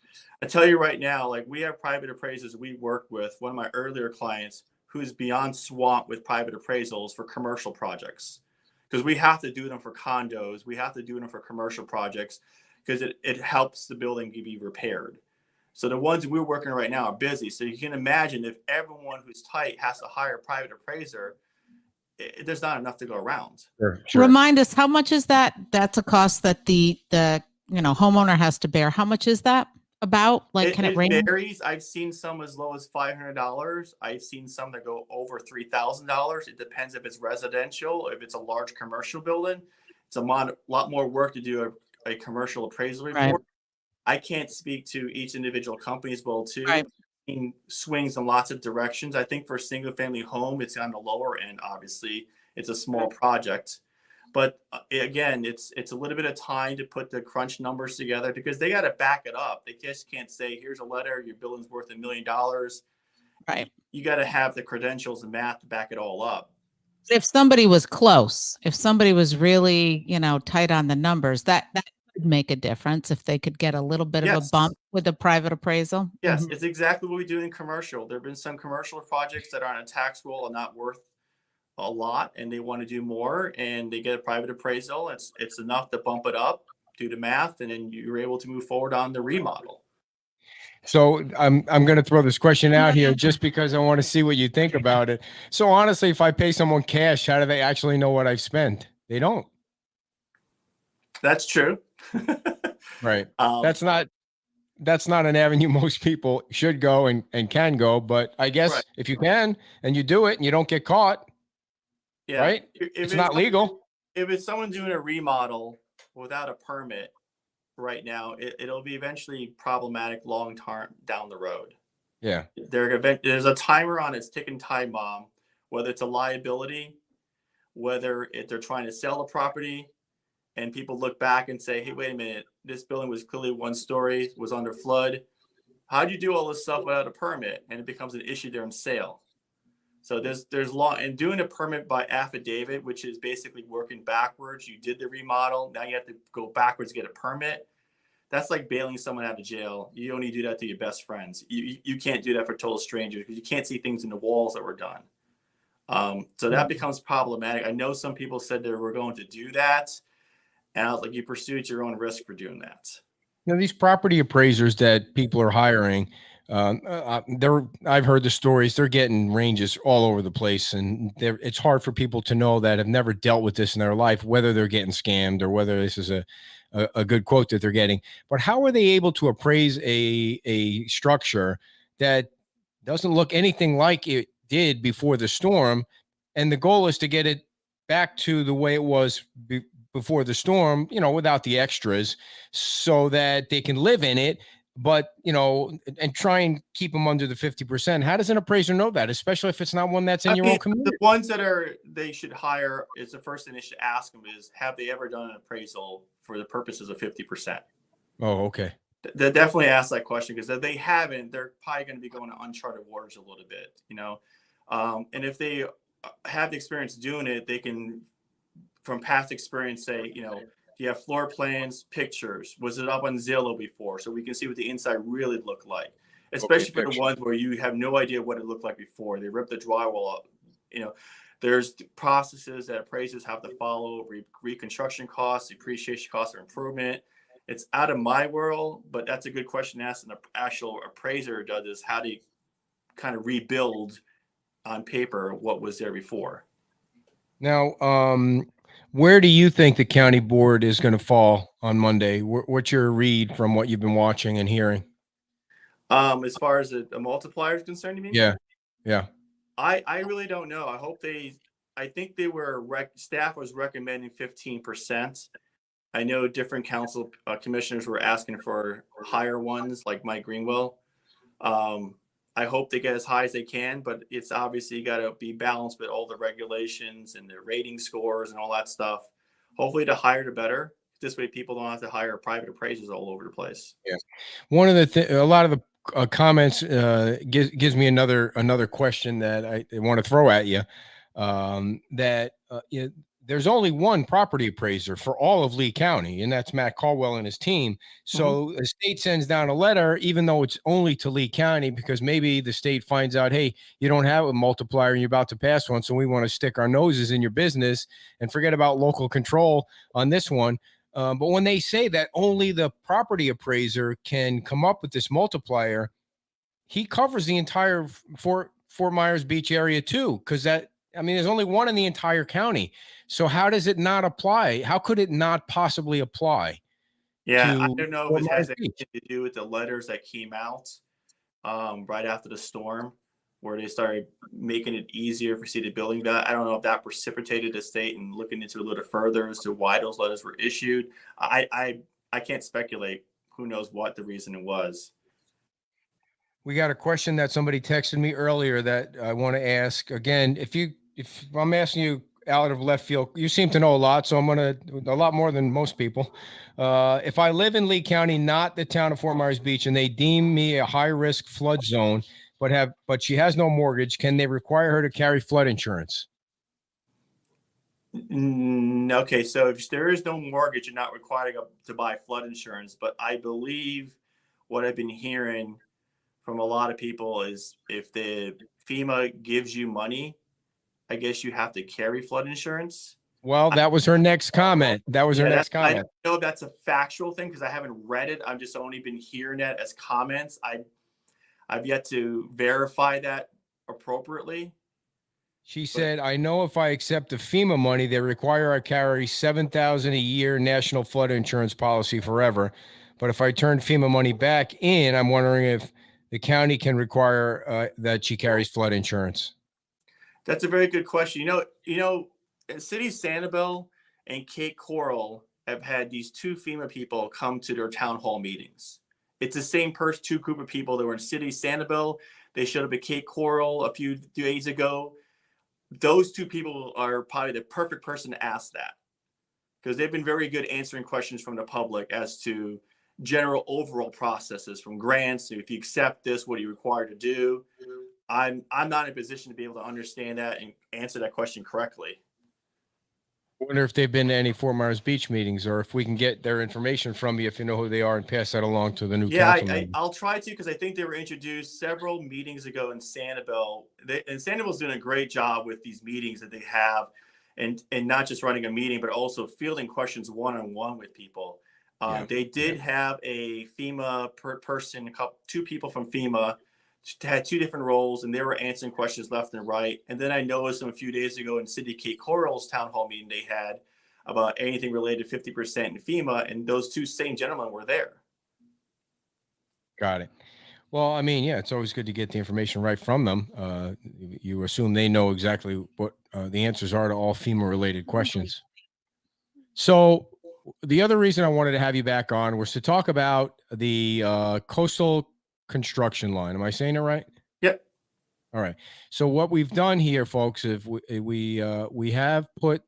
I tell you right now, like we have private appraisers we work with, one of my earlier clients who's beyond swamped with private appraisals for commercial projects. Because we have to do them for condos, we have to do them for commercial projects because it helps the building be repaired. So the ones we're working right now are busy. So you can imagine if everyone who's tight has to hire a private appraiser, there's not enough to go around. Sure. Remind us, how much is that? That's a cost that the homeowner has to bear. How much is that about? Like, can it range? It varies. I've seen some as low as $500. I've seen some that go over $3,000. It depends if it's residential, if it's a large commercial building. It's a lot more work to do a commercial appraisal report. Right. I can't speak to each individual company's well too. Right. Swings in lots of directions. I think for a single family home, it's on the lower end. Obviously, it's a small project, but again, it's a little bit of time to put the crunch numbers together because they got to back it up. They just can't say, "Here's a letter. Your building's worth $1 million." Right. You got to have the credentials and math to back it all up. If somebody was close, if somebody was really, tight on the numbers, that could make a difference if they could get a little bit of a Yes. bump with a private appraisal. Yes, Mhm. it's exactly what we do in commercial. There have been some commercial projects that are on a tax roll and not worth a lot, and they want to do more, and they get a private appraisal. It's enough to bump it up, do the math, and then you're able to move forward on the remodel. So I'm going to throw this question out here just because I want to see what you think about it. So honestly, if I pay someone cash, how do they actually know what I've spent? They don't. That's true. Right. That's not an avenue most people should go and can go. But I guess Right. if you can and you do it and you don't get caught, Yeah. right? If It's not legal. If it's someone doing a remodel without a permit right now, it'll be eventually problematic long term down the road. Yeah. There's a timer on its ticking time bomb, whether it's a liability, whether they're trying to sell the property, and people look back and say, hey, wait a minute, this building was clearly one story, was under flood. How'd you do all this stuff without a permit? And it becomes an issue during sale. So there's law, and doing a permit by affidavit, which is basically working backwards. You did the remodel, now you have to go backwards to get a permit. That's like bailing someone out of jail. You only do that to your best friends. You can't do that for total strangers because you can't see things in the walls that were done. So that becomes problematic. I know some people said they were going to do that, and I was like, you pursued your own risk for doing that. You know, these property appraisers that people are hiring, I've heard the stories. They're getting ranges all over the place, and it's hard for people to know that have never dealt with this in their life, whether they're getting scammed or whether this is a good quote that they're getting. But how are they able to appraise a structure that doesn't look anything like it did before the storm? And the goal is to get it back to the way it was before the storm, you know, without the extras, so that they can live in it, but, you know, and try and keep them under the 50%. How does an appraiser know that, especially if it's not one that's in your own community? The ones that they should hire is the first thing they should ask them is, have they ever done an appraisal for the purposes of 50%? Oh, okay. They definitely ask that question, because if they haven't, they're probably going to be going to uncharted waters a little bit, you know? And if they have the experience doing it, they can, from past experience, say, you know, do you have floor plans, pictures? Was it up on Zillow before? So we can see what the inside really looked like, especially for the ones where you have no idea what it looked like before. They ripped the drywall up. You know, there's processes that appraisers have to follow, reconstruction costs, depreciation costs, or improvement. It's out of my world, but that's a good question to ask. And the actual appraiser does is, how do you kind of rebuild on paper what was there before? Now, where do you think the county board is going to fall on Monday? What's your read from what you've been watching and hearing? As far as a multiplier is concerned, you mean? Yeah. Yeah. I really don't know. I think they were, staff was recommending 15%. I know different council commissioners were asking for higher ones, like Mike Greenwell. I hope they get as high as they can, but it's obviously got to be balanced with all the regulations and the rating scores and all that stuff. Hopefully the higher the better. This way people don't have to hire private appraisers all over the place. Yeah. One of a lot of the comments gives me another question that I want to throw at you. There's only one property appraiser for all of Lee County, and that's Matt Caldwell and his team. So the state sends down a letter, even though it's only to Lee County, because maybe the state finds out, hey, you don't have a multiplier and you're about to pass one, so we want to stick our noses in your business and forget about local control on this one. But when they say that only the property appraiser can come up with this multiplier, he covers the entire Fort Myers Beach area too, because there's only one in the entire county. So how does it not apply? How could it not possibly apply? Yeah, I don't know if it has anything to do with the letters that came out right after the storm, where they started making it easier for city building. I don't know if that precipitated the state and looking into it a little further as to why those letters were issued. I can't speculate. Who knows what the reason was. We got a question that somebody texted me earlier that I want to ask again. If I'm asking you out of left field, you seem to know a lot, so I'm a lot more than most people. If I live in Lee County, not the town of Fort Myers Beach, and they deem me a high risk flood zone, but she has no mortgage, can they require her to carry flood insurance? Okay, so if there is no mortgage, you're not required to buy flood insurance. But I believe what I've been hearing from a lot of people is if the FEMA gives you money, I guess you have to carry flood insurance. Well, that was her next comment. That was her next I comment. don't know if that's a factual thing because I haven't read it. I've just only been hearing it as comments. I've yet to verify that appropriately. She said, I know if I accept the FEMA money, they require I carry $7,000 a year national flood insurance policy forever. But if I turn FEMA money back in, I'm wondering if the county can require that she carries flood insurance. That's a very good question. City Sanibel and Cape Coral have had these two FEMA people come to their town hall meetings. It's the same two group of people that were in City Sanibel. They showed up at Cape Coral a few days ago. Those two people are probably the perfect person to ask that because they've been very good answering questions from the public as to general overall processes from grants. If you accept this, what are you required to do? I'm not in a position to be able to understand that and answer that question correctly. I wonder if they've been to any Fort Myers Beach meetings or if we can get their information from you if you know who they are and pass that along to the new council members. I'll try to because I think they were introduced several meetings ago in Sanibel. And Sanibel's doing a great job with these meetings that they have and not just running a meeting, but also fielding questions one-on-one with people. They did have a FEMA person, two people from FEMA had two different roles and they were answering questions left and right. And then I noticed them a few days ago in City Cape Coral's town hall meeting they had about anything related to 50% in FEMA, and those two same gentlemen were there. Got it. Well, I mean, yeah, it's always good to get the information right from them. You assume they know exactly what the answers are to all FEMA-related questions. So the other reason I wanted to have you back on was to talk about the coastal construction line. Am I saying it right? Yep. All right. So what we've done here, folks, is we have put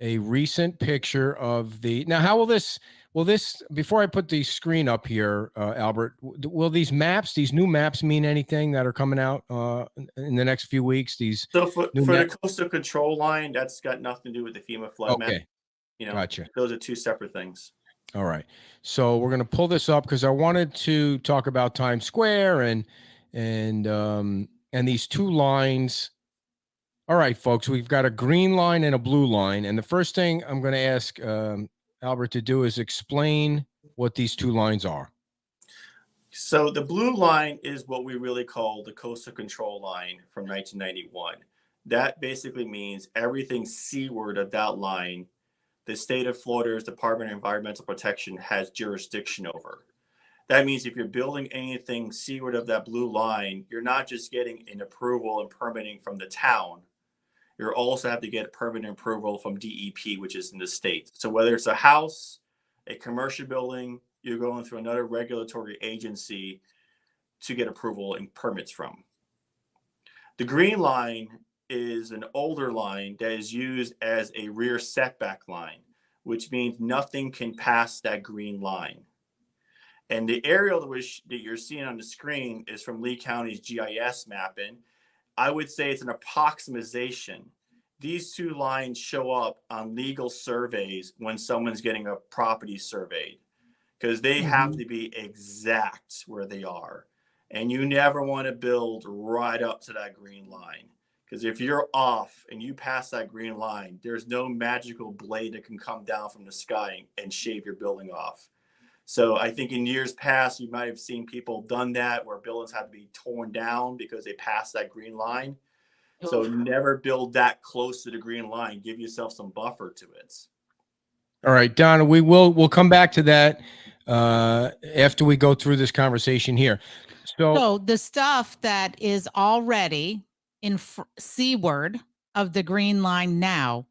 a recent picture of the. Now, how will this before I put the screen up here, Albert, will these new maps mean anything that are coming out in the next few weeks? So for the coastal control line, that's got nothing to do with the FEMA flood map. Gotcha. Those are two separate things. All right. So we're going to pull this up because I wanted to talk about Times Square and these two lines. All right, folks, we've got a green line and a blue line. And the first thing I'm going to ask Albert to do is explain what these two lines are. So the blue line is what we really call the coastal control line from 1991. That basically means everything seaward of that line, the state of Florida's Department of Environmental Protection has jurisdiction over. That means if you're building anything seaward of that blue line, you're not just getting an approval and permitting from the town. You also have to get permit approval from DEP, which is in the state. So whether it's a house, a commercial building, you're going through another regulatory agency to get approval and permits from. The green line is an older line that is used as a rear setback line, which means nothing can pass that green line. And the aerial that you're seeing on the screen is from Lee County's GIS mapping. I would say it's an approximation. These two lines show up on legal surveys when someone's getting a property surveyed because they have to be exact where they are. And you never want to build right up to that green line because if you're off and you pass that green line, there's no magical blade that can come down from the sky and shave your building off. So I think in years past, you might have seen people done that where buildings had to be torn down because they passed that green line. So never build that close to the green line. Give yourself some buffer to it. All right, Donna, we'll come back to that after we go through this conversation here. So the stuff that is already in seaward of the green line now,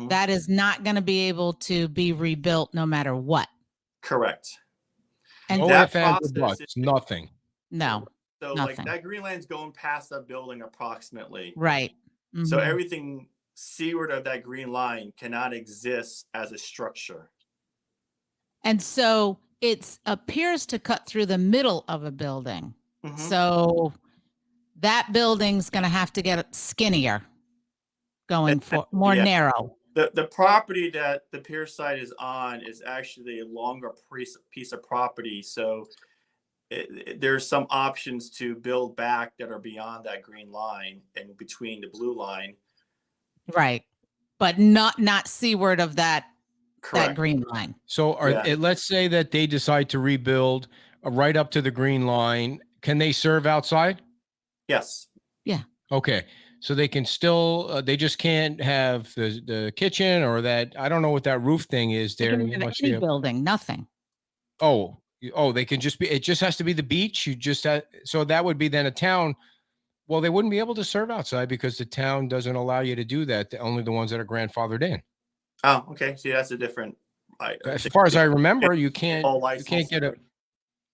that is not going to be able to be rebuilt no matter what. Correct. And that process is nothing. No. So nothing. Like that green line's going past that building approximately. Right. So everything seaward of that green line cannot exist as a structure. And so it appears to cut through the middle of a building. So that building's going to have to get skinnier going for more narrow. The property that the pier site is on is actually a longer piece of property. So there's some options to build back that are beyond that green line and between the blue line. Right. But not seaward of that green line. So let's say that they decide to rebuild right up to the green line. Can they serve outside? Yes. Yeah. Okay. So they can still, they just can't have the kitchen or that. I don't know what that roof thing is there. Any building, nothing. Oh, they can just be, it just has to be the beach. You just have, so that would be then a town. Well, they wouldn't be able to serve outside because the town doesn't allow you to do that. Only the ones that are grandfathered in. Oh, okay. See, that's a different. As far as I remember, you can't get a.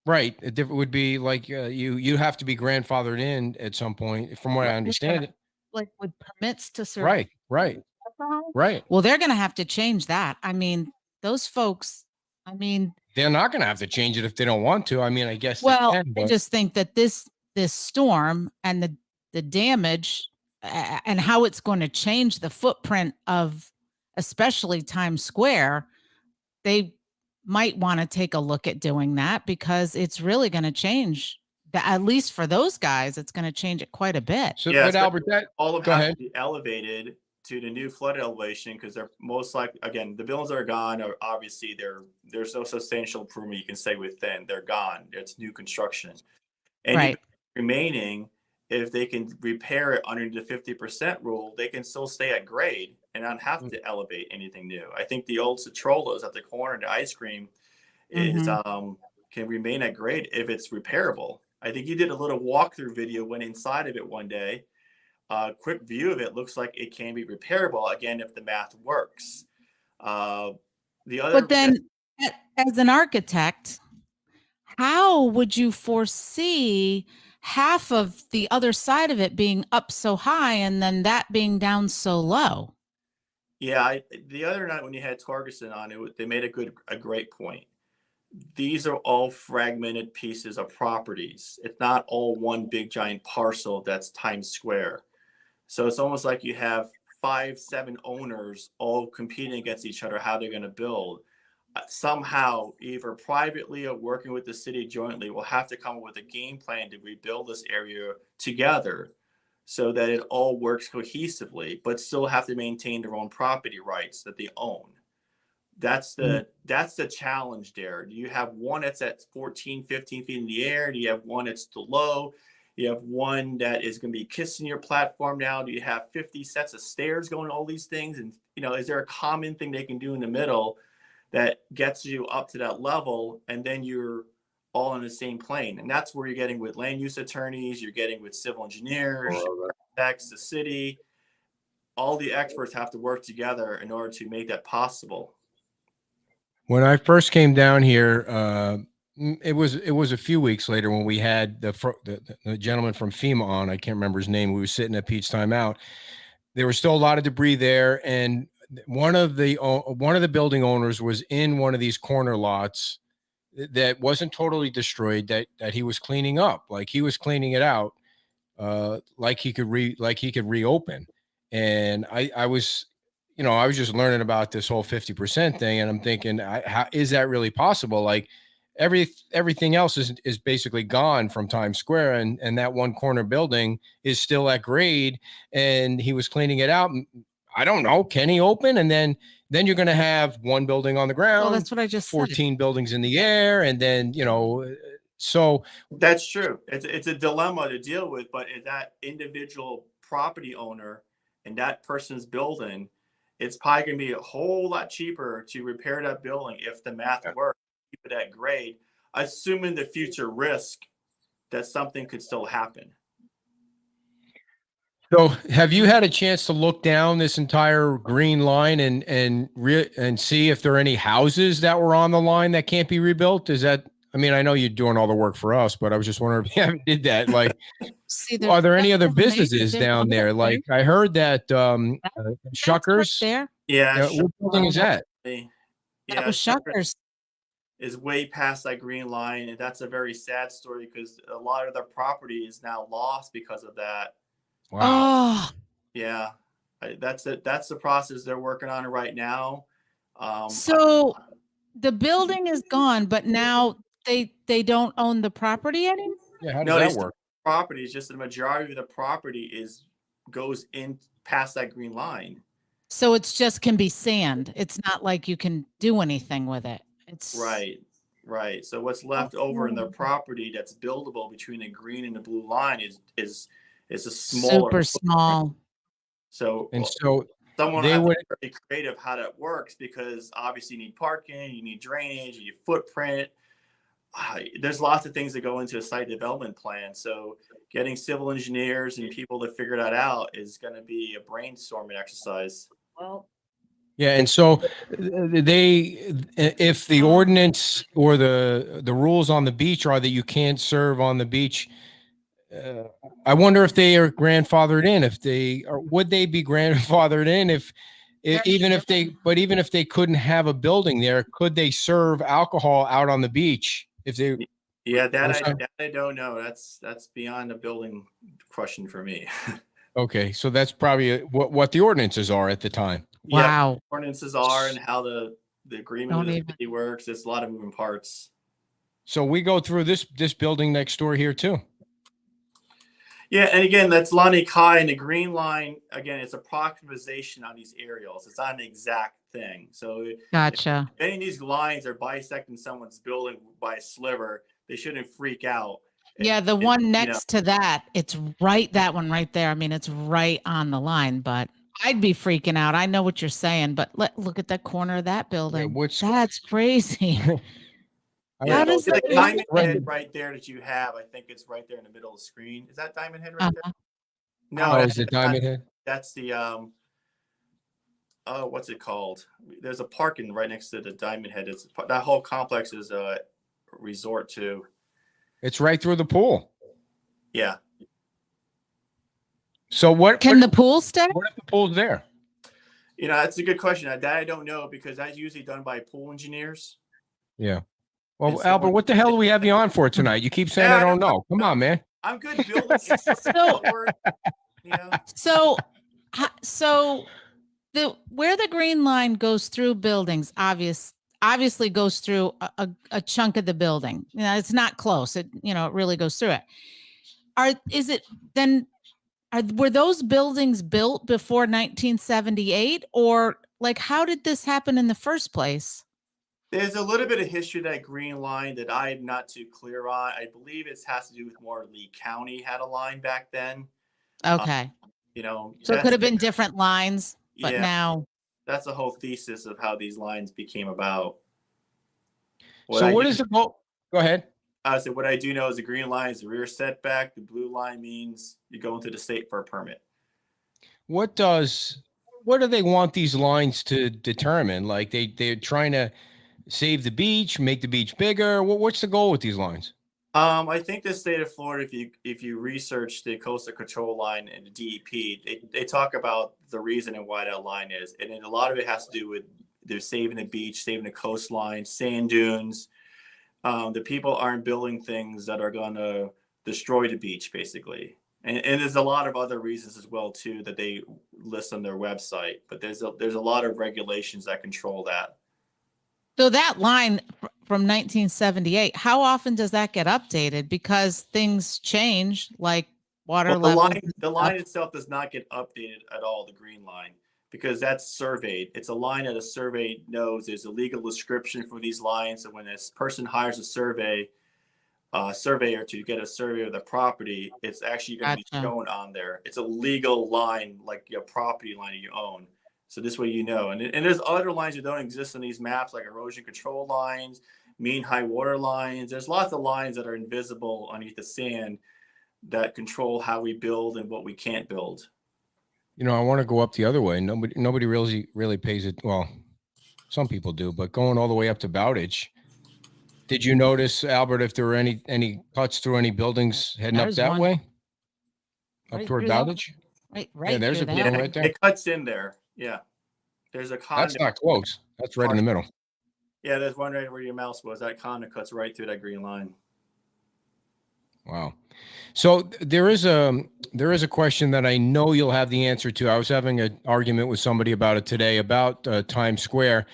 Right. It would be like you have to be grandfathered in at some point, from what I understand it. Like with permits to serve. Right. Well, they're going to have to change that. I mean, those folks, they're not going to have to change it if they don't want to. I mean, I guess. Well, I just think that this storm and the damage and how it's going to change the footprint of especially Times Square, they might want to take a look at doing that because it's really going to change. At least for those guys, it's going to change it quite a bit. So, but Albert, all of them have to be elevated to the new flood elevation because they're most likely, again, the buildings that are gone are obviously there's no substantial improvement you can say within. They're gone. It's new construction. And remaining, if they can repair it under the 50% rule, they can still stay at grade and not have to elevate anything new. I think the old Citrollos at the corner, the ice cream, is can remain at grade if it's repairable. I think you did a little walkthrough video, went inside of it one day. Quick view of it looks like it can be repairable again if the math works. But then, as an architect, how would you foresee half of the other side of it being up so high and then that being down so low? Yeah, the other night when you had Torgerson on, they made a great point. These are all fragmented pieces of properties. It's not all one big giant parcel that's Times Square. So it's almost like you have 5-7 owners all competing against each other, how they're going to build. Somehow, either privately or working with the city jointly, we'll have to come up with a game plan to rebuild this area together so that it all works cohesively, but still have to maintain their own property rights that they own. That's the challenge there. Do you have one that's at 14, 15 feet in the air? Do you have one that's too low? You have one that is going to be kissing your platform now. Do you have 50 sets of stairs going, all these things? And, is there a common thing they can do in the middle that gets you up to that level? And then you're all on the same plane. And that's where you're getting with land use attorneys. You're getting with civil engineers, architects, the city. All the experts have to work together in order to make that possible. When I first came down here, it was a few weeks later when we had the gentleman from FEMA on. I can't remember his name. We were sitting at Pete's Timeout. There was still a lot of debris there, and one of the building owners was in one of these corner lots that wasn't totally destroyed, that he was cleaning up, like he was cleaning it out, like he could reopen. And I was just learning about this whole 50% thing, and I'm thinking, how is that really possible? Like everything else is basically gone from Times Square, and that one corner building is still at grade, and he was cleaning it out. I don't know, can he open? And then you're going to have one building on the ground. Well, that's what I just 14 buildings in the air, and then so that's true. It's a dilemma to deal with, but if that individual property owner and that person's building, it's probably going to be a whole lot cheaper to repair that building if the math works, keep it at grade, assuming the future risk that something could still happen. So have you had a chance to look down this entire green line and see if there are any houses that were on the line that can't be rebuilt? I know you're doing all the work for us, but I was just wondering if you haven't did that. Like, are there any other businesses down there? Like, I heard that Shuckers. There. Yeah. What building is that? That was Shuckers. Is way past that green line, and that's a very sad story because a lot of their property is now lost because of that. Wow. Oh. Yeah. That's the process they're working on right now. So the building is gone, but now they don't own the property anymore? Yeah, how does No, they that still work? property. It's just the majority of the property goes in past that green line. So it's just can be sand. It's not like you can do anything with it. It's Right. So what's left over in the property that's buildable between the green and the blue line is a smaller super footprint. small. So And so someone they has would. to be creative how that works, because obviously you need parking, you need drainage, you need footprint. There's lots of things that go into a site development plan. So getting civil engineers and people to figure that out is going to be a brainstorming exercise. Well, Yeah, and so if the ordinance or the rules on the beach are that you can't serve on the beach, I wonder if they are grandfathered in. If they or would they be grandfathered in even if they couldn't have a building there, could they serve alcohol out on the beach? If they Yeah, that I don't know. That's beyond a building question for me. Okay, so that's probably what the ordinances are at the time. Wow. Yeah, ordinances are and how the agreement Don't with the even. city works. There's a lot of moving parts. So we go through this building next door here too. Yeah, and again, that's Lani Kai, and the green line, again, it's approximation on these aerials. It's not an exact thing. So Gotcha. if any of these lines are bisecting someone's building by a sliver, they shouldn't freak out. Yeah, the one next to that, it's right, that one right there. I mean, it's right on the line, but I'd be freaking out. I know what you're saying, but look at that corner of that building. That's crazy. Yeah, does the that diamond happen? head right there that you have, I think it's right there in the middle of the screen. Is that diamond head right there? No, Oh, is it diamond head? That's the what's it called? There's a parking right next to the diamond head. It's that whole complex is a resort too. It's right through the pool. Yeah. So what Can the pool stay? What if the pool's there? You know, that's a good question. That I don't know, because that's usually done by pool engineers. Yeah. Well, Albert, what the hell do we have you on for tonight? You keep saying I don't know. Come on, man. I'm good building. So where the green line goes through buildings, obviously goes through a chunk of the building. You know, it's not close. It really goes through it. Were those buildings built before 1978, or like how did this happen in the first place? There's a little bit of history of that green line that I'm not too clear on. I believe it has to do with more Lee County had a line back then. Okay. So it could have been different lines, but now that's the whole thesis of how these lines became about. What is the goal? Go ahead. I said, what I do know is the green line is the rear setback. The blue line means you go into the state for a permit. What do they want these lines to determine? Like they're trying to save the beach, make the beach bigger. What's the goal with these lines? I think the state of Florida, if you research the coastal control line and the DEP, they talk about the reason and why that line is, and a lot of it has to do with they're saving the beach, saving the coastline, sand dunes. The people aren't building things that are going to destroy the beach, basically. And there's a lot of other reasons as well too that they list on their website. But there's a lot of regulations that control that. So that line from 1978, how often does that get updated? Because things change, like water level. The line itself does not get updated at all. The green line, because that's surveyed. It's a line that a survey knows. There's a legal description for these lines. And when this person hires a surveyor to get a survey of the property, it's actually going to be shown on there. It's a legal line, like your property line that you own. So this way, and there's other lines that don't exist on these maps, like erosion control lines, mean high water lines. There's lots of lines that are invisible underneath the sand that control how we build and what we can't build. I want to go up the other way. Nobody really pays it. Well, some people do, but going all the way up to Bowditch, did you notice, Albert, if there were any cuts through any buildings heading up that way? Up toward Bowditch? Right. Yeah, there's a building right there. It cuts in there. Yeah. There's a condo. That's not close. That's right in the middle. Yeah, there's one right where your mouse was. That condo cuts right through that green line. Wow. So there is a question that I know you'll have the answer to. I was having an argument with somebody about it today about Times Square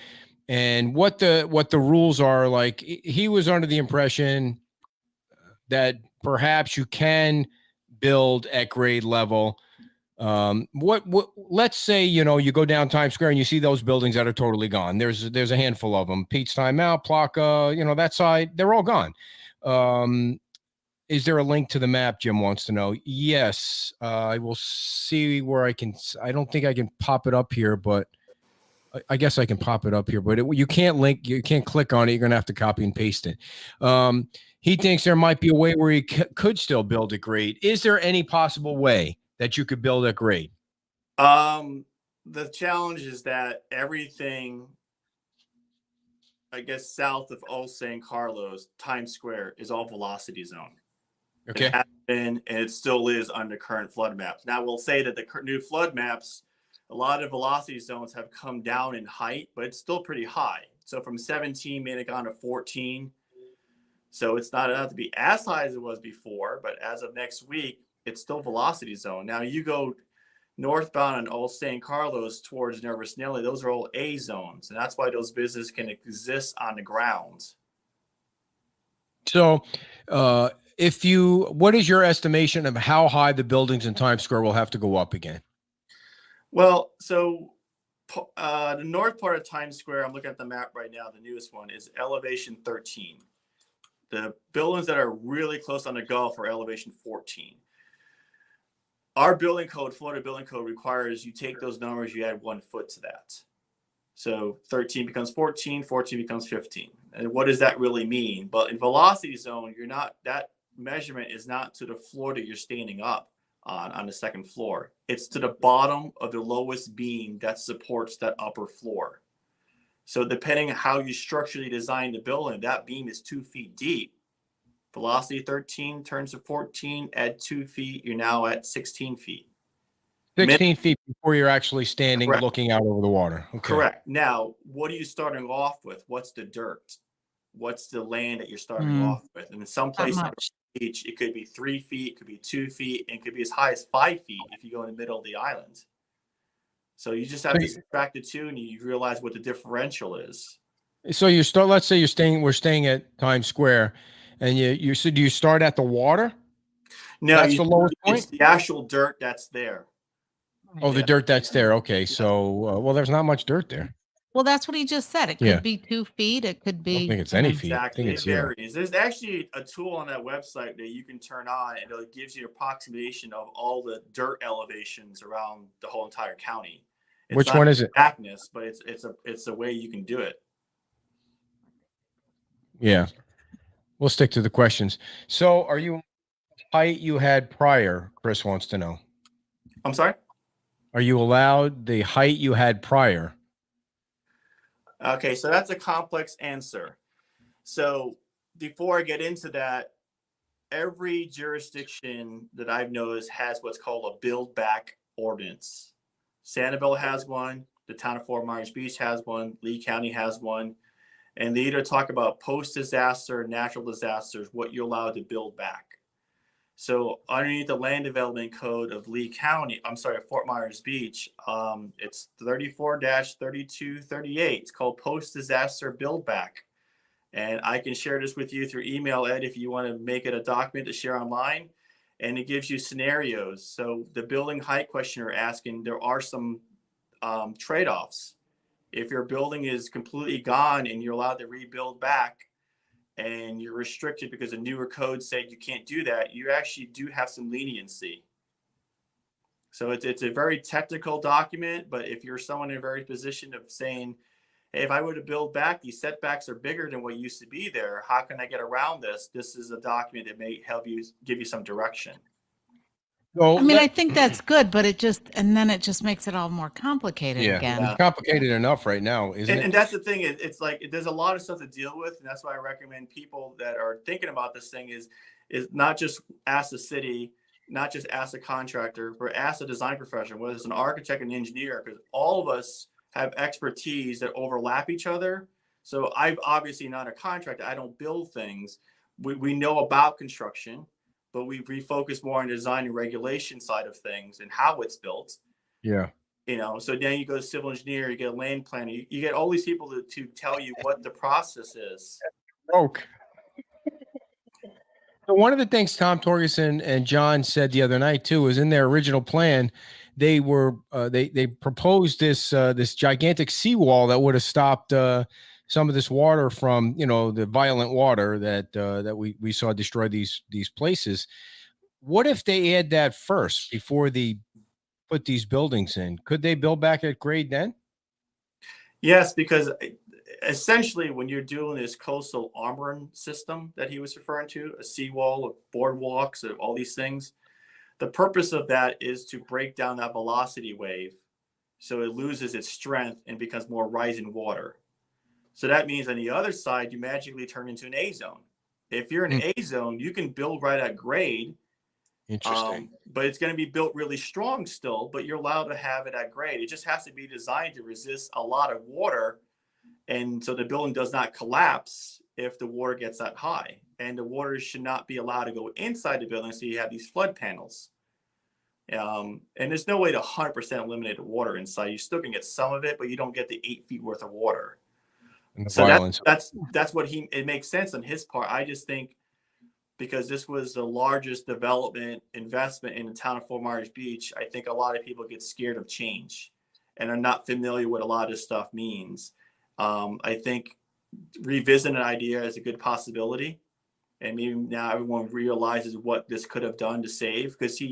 and what the rules are. Like he was under the impression that perhaps you can build at grade level. What let's say, you go down Times Square and you see those buildings that are totally gone. There's a handful of them. Pete's Time Out, Plaka, that side, they're all gone. Is there a link to the map? Jim wants to know. Yes, I will see where I can. I don't think I can pop it up here, but I guess I can pop it up here. But you can't link. You can't click on it. You're gonna have to copy and paste it. He thinks there might be a way where he could still build at grade. Is there any possible way that you could build at grade? The challenge is that everything, I guess, south of Old San Carlos, Times Square is all velocity zone. Okay. It has been, and it still is under current flood maps. Now, we'll say that the new flood maps, a lot of velocity zones have come down in height, but it's still pretty high. So from 17, made it gone to 14. So it's not enough to be as high as it was before, but as of next week, it's still velocity zone. Now you go northbound on Old San Carlos towards Nervous Nelly, those are all A zones, and that's why those businesses can exist on the ground. So, what is your estimation of how high the buildings in Times Square will have to go up again? Well, so the north part of Times Square, I'm looking at the map right now, the newest one, is elevation 13. The buildings that are really close on the Gulf are elevation 14. Our building code, Florida building code, requires you take those numbers, you add 1 foot to that. So 13 becomes 14, 14 becomes 15. And what does that really mean? But in velocity zone, that measurement is not to the floor that you're standing up on the second floor. It's to the bottom of the lowest beam that supports that upper floor. So depending on how you structurally design the building, that beam is 2 feet deep. Velocity 13 turns to 14, add 2 feet, you're now at 16 feet. 16 feet before you're actually standing, Correct. Looking out over the water. Okay. Correct. Now, what are you starting off with? What's the dirt? What's the land that you're starting off with? And in some places on the beach, it could be 3 feet, it could be 2 feet, and it could be as high as 5 feet if you go in the middle of the island. So you just have to subtract the two, and you realize what the differential is. So let's say we're staying at Times Square, and you said, do you start at the water? No, that's the lowest point. It's the actual dirt that's there. Oh, the dirt that's there. Okay, so there's not much dirt there. Well, that's what he just said. It could be 2 feet. It could be. I don't think it's any feet. Exactly. I think it's varies. There's actually a tool on that website that you can turn on, and it gives you an approximation of all the dirt elevations around the whole entire county. Which one is it? Exactness, but it's a way you can do it. Yeah, we'll stick to the questions. So, are you height you had prior? Chris wants to know. I'm sorry. Are you allowed the height you had prior? Okay, so that's a complex answer. So before I get into that, every jurisdiction that I've noticed has what's called a build back ordinance. Sanibel has one, the town of Fort Myers Beach has one, Lee County has one, and they either talk about post-disaster, natural disasters, what you're allowed to build back. So underneath the land development code of Fort Myers Beach, it's 34-3238. It's called post-disaster build back. And I can share this with you through email, Ed, if you want to make it a document to share online. And it gives you scenarios. So the building height question you're asking, there are some trade-offs. If your building is completely gone and you're allowed to rebuild back, and you're restricted because a newer code said you can't do that, you actually do have some leniency. So it's a very technical document, but if you're someone in a very position of saying, hey, if I were to build back, these setbacks are bigger than what used to be there, how can I get around this? This is a document that may help you, give you some direction. Well, I mean, I think that's good, but it just makes it all more complicated again. It's complicated enough right now, isn't it? And that's the thing. It's like there's a lot of stuff to deal with, and that's why I recommend people that are thinking about this thing is not just ask the city, not just ask a contractor, but ask a design professional, whether it's an architect and engineer, because all of us have expertise that overlap each other. So I'm obviously not a contractor. I don't build things. We know about construction. but we refocus more on the design and regulation side of things and how it's built. Yeah. You know, so then you go to civil engineer, you get a land planner, you get all these people to tell you what the process is. Okay. So one of the things Tom Torgerson and John said the other night too is in their original plan, they were they proposed this this gigantic seawall that would have stopped some of this water from, you know, the violent water that that we saw destroy these places. What if they add that first before they put these buildings in? Could they build back at grade then? Yes, because essentially when you're doing this coastal armoring system that he was referring to, a seawall, boardwalks, all these things, the purpose of that is to break down that velocity wave so it loses its strength and becomes more rising water. So that means on the other side, you magically turn into an A zone. If you're an A zone, you can build right at grade. Interesting. But it's going to be built really strong still, but you're allowed to have it at grade. It just has to be designed to resist a lot of water. And so the building does not collapse if the water gets that high. And the water should not be allowed to go inside the building. So you have these flood panels. And there's no way to 100% eliminate the water inside. You still can get some of it, but you don't get the 8 feet worth of water. So that's what it makes sense on his part. I just think because this was the largest development investment in the town of Fort Myers Beach, I think a lot of people get scared of change and are not familiar with what a lot of this stuff means. I think revisiting an idea is a good possibility. And maybe now everyone realizes what this could have done to save, because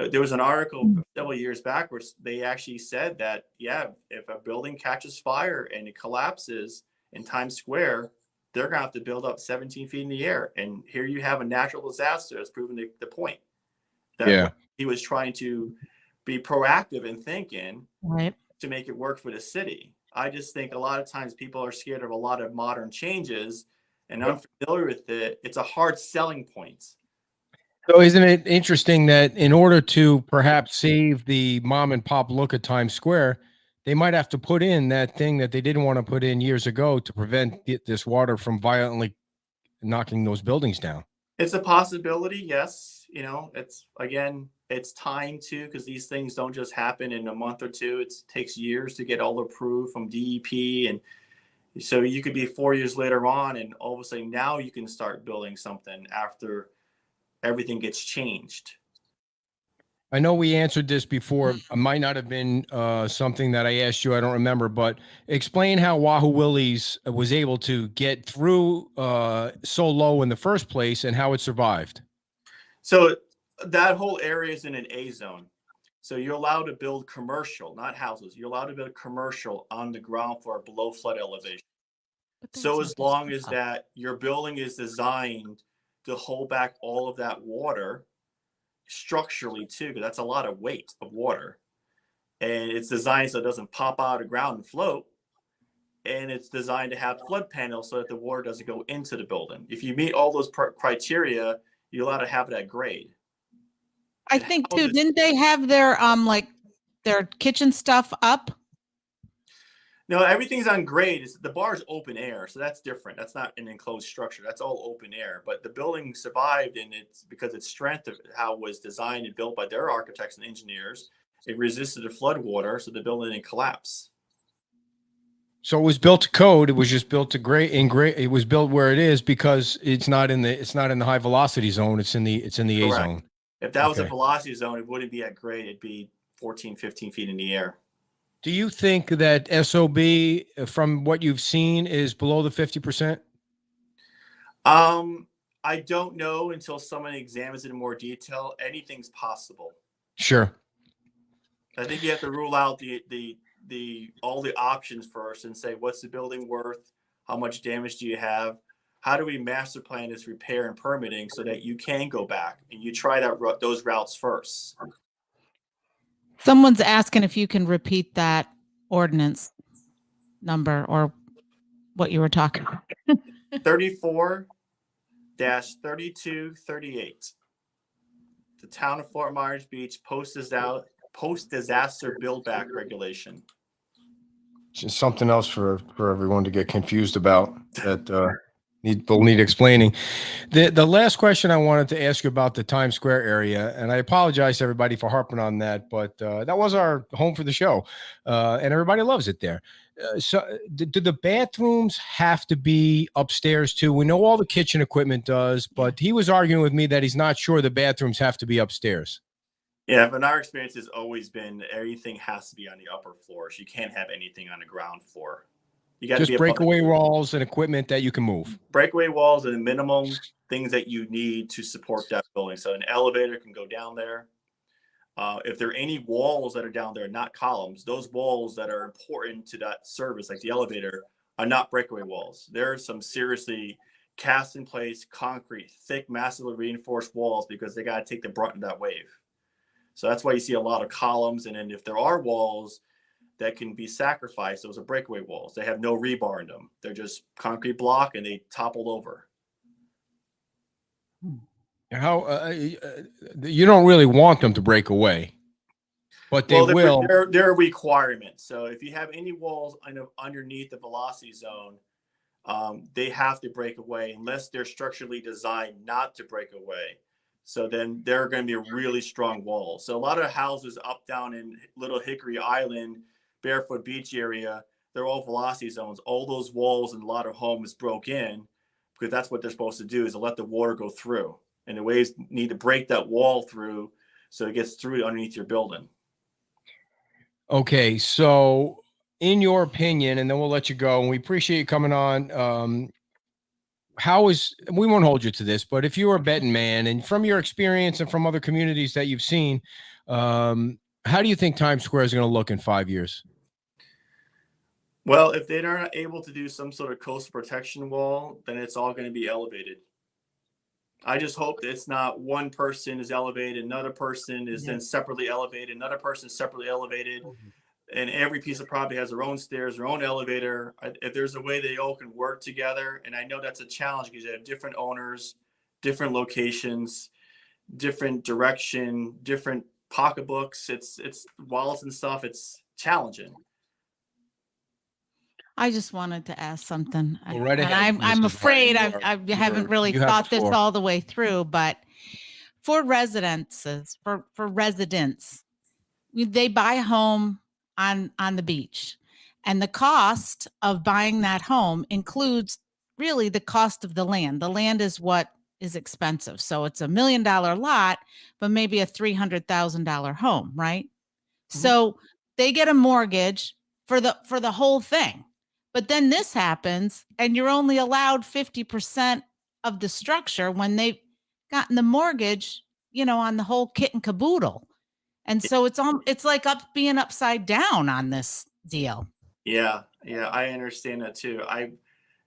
there was an article several years back where they actually said that, yeah, if a building catches fire and it collapses in Times Square, they're going to have to build up 17 feet in the air. And here you have a natural disaster that's proven the point. That he was trying to be proactive in thinking to make it work for the city. I just think a lot of times people are scared of a lot of modern changes and unfamiliar with it. It's a hard selling point. So isn't it interesting that in order to perhaps save the mom and pop look at Times Square, they might have to put in that thing that they didn't want to put in years ago to prevent this water from violently knocking those buildings down? It's a possibility, yes. You know, it's time too, because these things don't just happen in a month or two. It takes years to get all approved from DEP. And so you could be 4 years later on, and all of a sudden now you can start building something after everything gets changed. I know we answered this before. It might not have been something that I asked you. I don't remember, but explain how Wahoo Willie's was able to get through so low in the first place and how it survived. So that whole area is in an A zone. So you're allowed to build commercial, not houses. You're allowed to build commercial on the ground floor below flood elevation. So as long as that your building is designed to hold back all of that water structurally too, because that's a lot of weight of water, and it's designed so it doesn't pop out of the ground and float, and it's designed to have flood panels so that the water doesn't go into the building. If you meet all those criteria, you're allowed to have it at grade. I think too, didn't they have their like their kitchen stuff up? No, everything's on grade. The bar is open air, so that's different. That's not an enclosed structure. That's all open air. But the building survived, and it's because its strength of how it was designed and built by their architects and engineers. It resisted the flood water, so the building didn't collapse. So it was built to code. It was just built to grade. It was built where it is because it's not in the high velocity zone. It's in the A zone. If that was a velocity zone, it wouldn't be at grade. It'd be 14, 15 feet in the air. Do you think that SOB, from what you've seen, is below the 50%? I don't know until someone examines it in more detail. Anything's possible. Sure. I think you have to rule out all the options first and say, what's the building worth? How much damage do you have? How do we master plan this repair and permitting so that you can go back and you try those routes first? Someone's asking if you can repeat that ordinance number or what you were talking about. 34-3238. The town of Fort Myers Beach post-disaster build back regulation. Just something else for everyone to get confused about that People need explaining. The last question I wanted to ask you about the Times Square area, and I apologize to everybody for harping on that, but that was our home for the show, and everybody loves it there. Do the bathrooms have to be upstairs too? We know all the kitchen equipment does, but he was arguing with me that he's not sure the bathrooms have to be upstairs. Yeah, but our experience has always been everything has to be on the upper floors. You can't have anything on the ground floor. You got to Just be breakaway walls and equipment that you can move. Breakaway walls are the minimum things that you need to support that building. So an elevator can go down there. If there are any walls that are down there, not columns, those walls that are important to that service, like the elevator, are not breakaway walls. There are some seriously cast in place, concrete, thick, massively reinforced walls because they got to take the brunt of that wave. So that's why you see a lot of columns. And then if there are walls that can be sacrificed, those are breakaway walls. They have no rebar in them. They're just concrete block and they topple over. How you don't really want them to break away, but they will. They're a requirement. So if you have any walls underneath the velocity zone, they have to break away unless they're structurally designed not to break away. So then they're going to be a really strong wall. So a lot of houses up, down in Little Hickory Island, Barefoot Beach area, they're all velocity zones. All those walls in a lot of homes broke in because that's what they're supposed to do, is to let the water go through. And the waves need to break that wall through so it gets through underneath your building. Okay, so in your opinion, and then we'll let you go, and we appreciate you coming on. We won't hold you to this, but if you were a betting man and from your experience and from other communities that you've seen, how do you think Times Square is going to look in 5 years? Well, if they're not able to do some sort of coastal protection wall, then it's all going to be elevated. I just hope that it's not one person is elevated, another person is then separately elevated, another person is separately elevated, and every piece of property has their own stairs, their own elevator. If there's a way they all can work together, and I know that's a challenge because you have different owners, different locations, different direction, different pocketbooks. It's wallets and stuff. It's challenging. I just wanted to ask something. Well, right ahead, I'm afraid I haven't really thought this all the way through, but for residences, for residents, they buy a home on the beach, and the cost of buying that home includes really the cost of the land. The land is what is expensive. So it's $1 million lot, but maybe a $300,000 home, right? Mm-hmm. So they get a mortgage for the whole thing. But then this happens and you're only allowed 50% of the structure when they've gotten the mortgage, on the whole kit and caboodle. And so it's like being upside down on this deal. Yeah, I understand that too.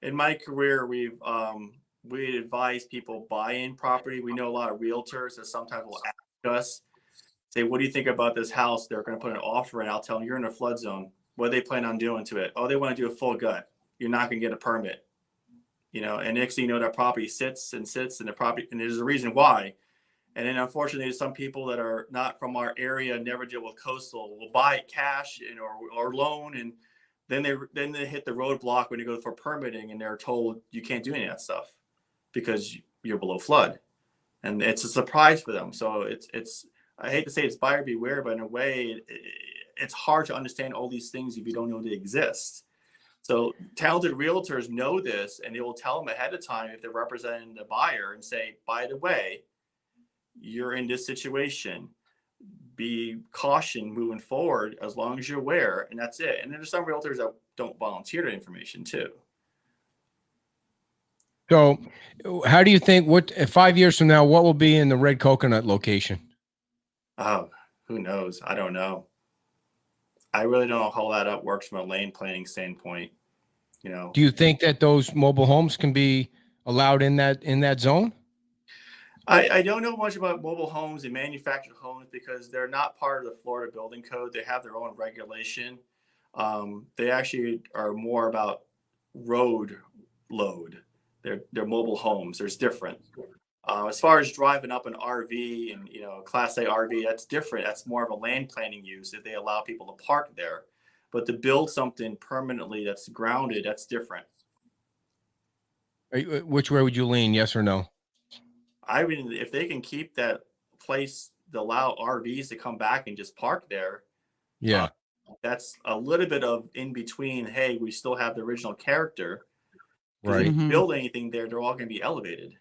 In my career, we advise people buying property. We know a lot of realtors that sometimes will ask us, say, what do you think about this house? They're going to put an offer in. I'll tell them, you're in a flood zone. What do they plan on doing to it? Oh, they want to do a full gut. You're not going to get a permit. And next thing you know, that property sits and the property, and there's a reason why. And then unfortunately, some people that are not from our area, never deal with coastal, will buy it cash or loan, and then they hit the roadblock when you go for permitting, and they're told you can't do any of that stuff because you're below flood, and it's a surprise for them. So it's I hate to say it's buyer beware, but in a way, it's hard to understand all these things if you don't know they exist. So talented realtors know this, and they will tell them ahead of time if they're representing the buyer and say, by the way, you're in this situation. Be caution moving forward as long as you're aware, and that's it. And there's some realtors that don't volunteer the information too. So how do you think 5 years from now, what will be in the Red Coconut location? Oh, who knows? I don't know. I really don't know how that works from a lane planning standpoint. Do you think that those mobile homes can be allowed in that zone? I don't know much about mobile homes and manufactured homes because they're not part of the Florida Building Code. They have their own regulation. They actually are more about road load. They're mobile homes. There's different. As far as driving up an RV and Class A RV, that's different. That's more of a land planning use if they allow people to park there. But to build something permanently that's grounded, that's different. Which way would you lean? Yes or no? I mean, if they can keep that place to allow RVs to come back and just park there, Yeah. That's a little bit of in between. Hey, we still have the original character. Because Right. if you build anything there, they're all going to be elevated.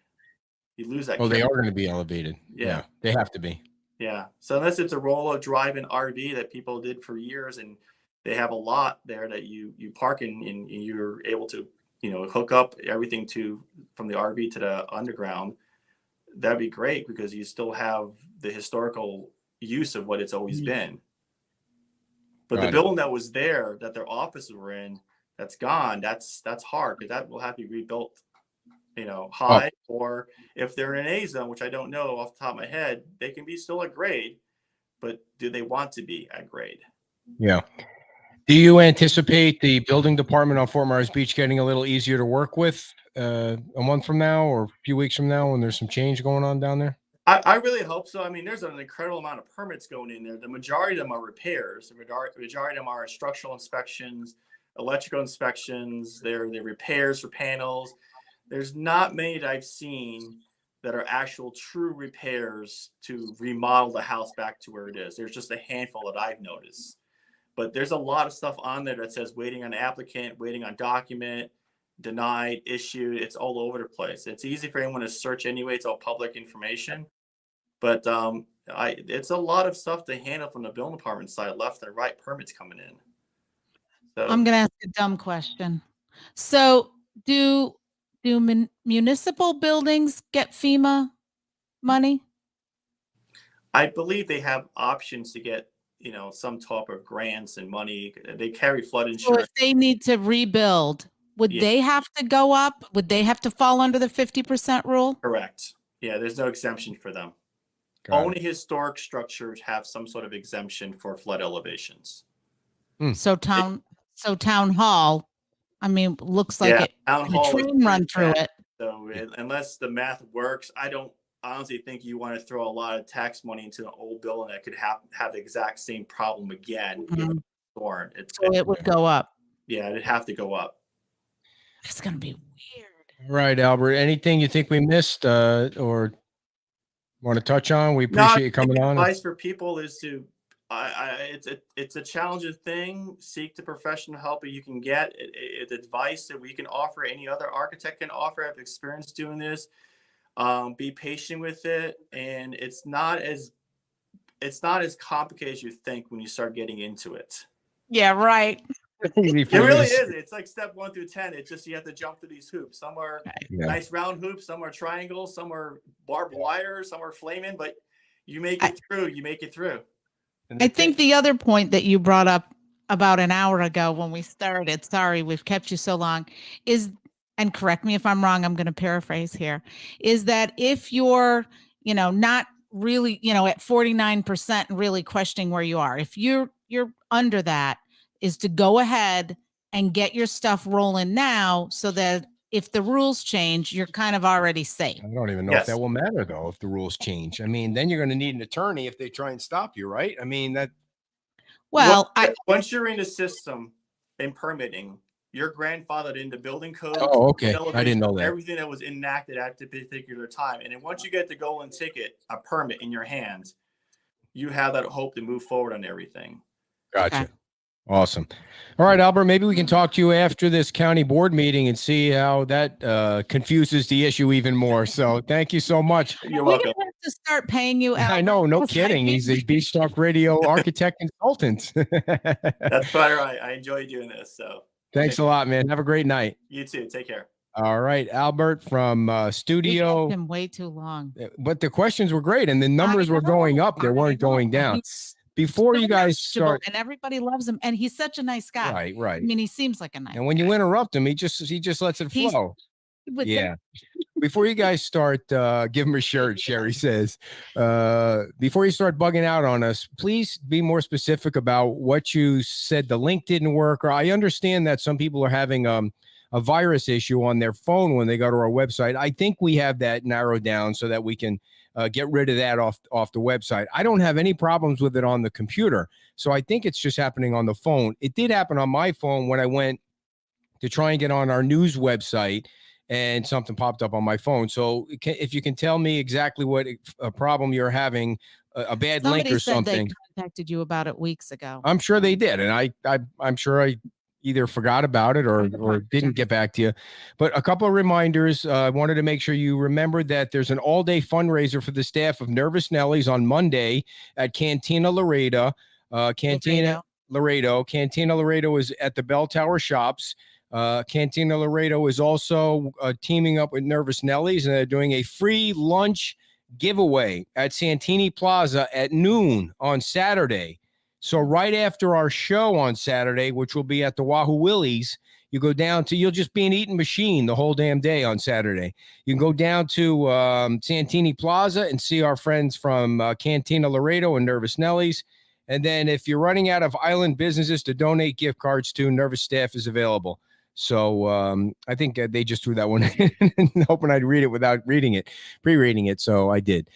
You lose that. Oh, they are going to be elevated. Yeah. They have to be. Yeah. So unless it's a roll-up drive-in RV that people did for years, and they have a lot there that you park in, and you're able to, hook up everything from the RV to the underground, that'd be great because you still have the historical use of what it's always been. But the building that was there, that their offices were in, that's gone. That's hard because that will have to be rebuilt, high. Or if they're in an A zone, which I don't know off the top of my head, they can be still at grade, but do they want to be at grade? Yeah. Do you anticipate the building department on Fort Myers Beach getting a little easier to work with a month from now or a few weeks from now when there's some change going on down there? I really hope so. I mean, there's an incredible amount of permits going in there. The majority of them are repairs. The majority of them are structural inspections, electrical inspections. They're repairs for panels. There's not many that I've seen that are actual true repairs to remodel the house back to where it is. There's just a handful that I've noticed. But there's a lot of stuff on there that says waiting on applicant, waiting on document, denied, issued. It's all over the place. It's easy for anyone to search anyway. It's all public information. But it's a lot of stuff to handle from the building department side, left and right, permits coming in. So I'm going to ask a dumb question. So do municipal buildings get FEMA money? I believe they have options to get, some type of grants and money. They carry flood insurance. So if they need to rebuild, would they have to go up? Would they have to fall under the 50% rule? Correct. Yeah, there's no exemption for them. Only historic structures have some sort of exemption for flood elevations. So town hall, I mean, looks like it. Town hall train run through it. So unless the math works, I don't honestly think you want to throw a lot of tax money into an old building that could have the exact same problem again. So it would go up. Yeah, it'd have to go up. It's going to be weird. Right, Albert. Anything you think we missed or want to touch on? We appreciate you coming on. Advice for people is to, it's a challenging thing. Seek the professional help that you can get. It's advice that we can offer. Any other architect can offer. Have experience doing this. Be patient with it, and it's not as complicated as you think when you start getting into it. Yeah, right. It really is. It's like step 1 through 10. It's just you have to jump through these hoops. Some are nice round hoops, some are triangles, some are barbed wire, some are flaming, but you make it through. You make it through. I think the other point that you brought up about an hour ago when we started, sorry, we've kept you so long, is, and correct me if I'm wrong, I'm going to paraphrase here, is that if you're, not really, at 49% and really questioning where you are, if you're under that, is to go ahead and get your stuff rolling now so that if the rules change, you're kind of already safe. I don't even know if that will matter, though, if the rules change. I mean, then you're going to need an attorney if they try and stop you, right? I mean, that. Well, once you're in the system and permitting, you're grandfathered into building code. Oh, okay. I didn't know that. Everything that was enacted at the particular time. And then once you get the golden ticket, a permit in your hands, you have that hope to move forward on everything. Gotcha. Okay. Awesome. All right, Albert, maybe we can talk to you after this county board meeting and see how that confuses the issue even more. So thank you so much. You're welcome. We're going to have to start paying you out. I know, no kidding. He's a Beach Talk Radio architect consultant. That's quite right. I enjoy doing this. So thanks a lot, man. Have a great night. You too. Take care. All right, Albert from studio. We kept him way too long. But the questions were great and the numbers were going up. They weren't going down. Before you guys start, and everybody loves him, and he's such a nice guy. Right. I mean, he seems like a nice. And when you interrupt him, he just lets it flow. Yeah. Before you guys start, give him a shirt. Sherry says, before you start bugging out on us, please be more specific about what you said. The link didn't work, or I understand that some people are having a virus issue on their phone when they go to our website. I think we have that narrowed down so that we can get rid of that off the website. I don't have any problems with it on the computer. So I think it's just happening on the phone. It did happen on my phone when I went to try and get on our news website. and something popped up on my phone. So if you can tell me exactly what a problem you're having, a bad link Somebody or said something. they contacted you about it weeks ago. I'm sure they did. And I'm sure I either forgot about it or didn't get back to you. But a couple of reminders. I wanted to make sure you remembered that there's an all-day fundraiser for the staff of Nervous Nellies on Monday at Cantina Laredo. Cantina Laredo is at the Bell Tower Shops. Cantina Laredo is also teaming up with Nervous Nellies, and they're doing a free lunch giveaway at Santini Plaza at noon on Saturday. So right after our show on Saturday, which will be at the Wahoo Willie's, you go down to, you'll just be an eating machine the whole damn day on Saturday. You can go down to Santini Plaza and see our friends from Cantina Laredo and Nervous Nellies. And then if you're running out of island businesses to donate gift cards to, Nervous staff is available. So I think they just threw that one in, hoping I'd read it without reading it, pre-reading it. So I did.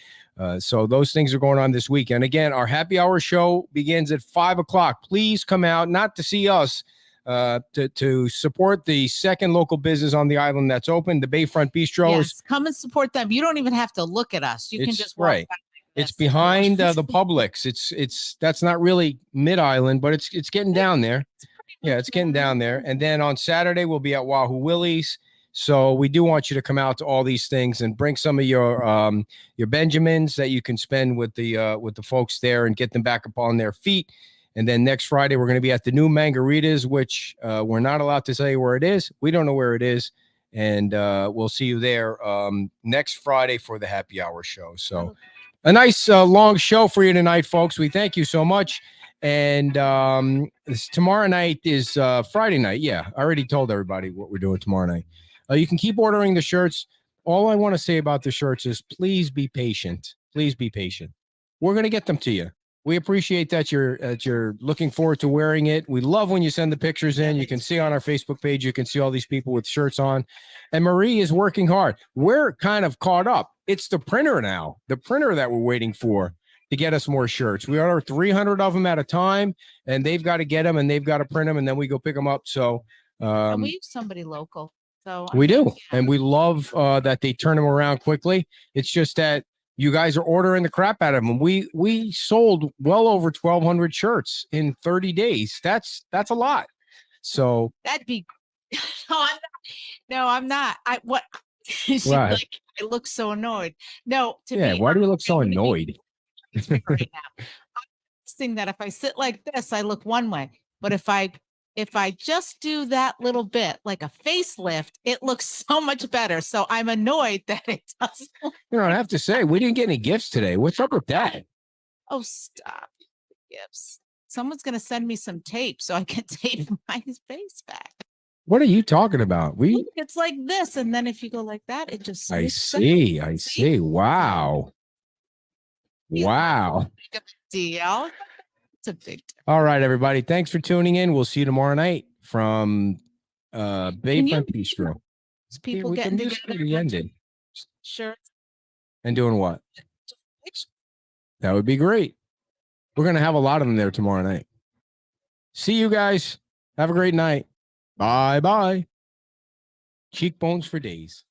So those things are going on this weekend. Again, our happy hour show begins at 5:00. Please come out, not to see us, to support the second local business on the island that's open, the Bayfront Bistro. Yes, come and support them. You don't even have to look at us. You can just walk right. by. It's behind the Publix. It's that's not really mid island, but it's getting down there. Yeah, it's getting down there. And then on Saturday we'll be at Wahoo Willie's. So we do want you to come out to all these things and bring some of your Benjamins that you can spend with the folks there and get them back up on their feet. And then next Friday we're going to be at the new Margaritas, which we're not allowed to say where it is. We don't know where it is, and we'll see you there next Friday for the happy hour show. So a nice long show for you tonight, folks. We thank you so much. And tomorrow night is Friday night. Yeah, I already told everybody what we're doing tomorrow night. You can keep ordering the shirts. All I want to say about the shirts is please be patient. Please be patient. We're going to get them to you. We appreciate that you're looking forward to wearing it. We love when you send the pictures in. You can see on our Facebook page, you can see all these people with shirts on. And Marie is working hard. We're kind of caught up. It's the printer now, the printer that we're waiting for to get us more shirts. We order 300 of them at a time, and they've got to get them, and they've got to print them, and then we go pick them up. So and we use somebody local. So we do. And we love that they turn them around quickly. It's just that you guys are ordering the crap out of them. We sold well over 1,200 shirts in 30 days. That's a lot. So that'd be no, I'm not. What she's right. like, I look so annoyed. No, why do you look so annoyed? Right now. I'm saying that if I sit like this, I look one way. But if I just do that little bit, like a facelift, it looks so much better. So I'm annoyed that it doesn't. You know, I have to say, we didn't get any gifts today. What's up with that? Oh, stop. Gifts. Someone's going to send me some tape so I can tape my face back. What are you talking about? It's like this. And then if you go like that, it just. I see. Wow. Wow. Deal. It's a big deal. All right, everybody. Thanks for tuning in. We'll see you tomorrow night from Bayfront Bistro. People getting together. Ended. Sure. And doing what? That would be great. We're going to have a lot of them there tomorrow night. See you guys. Have a great night. Bye-bye. Cheekbones for days.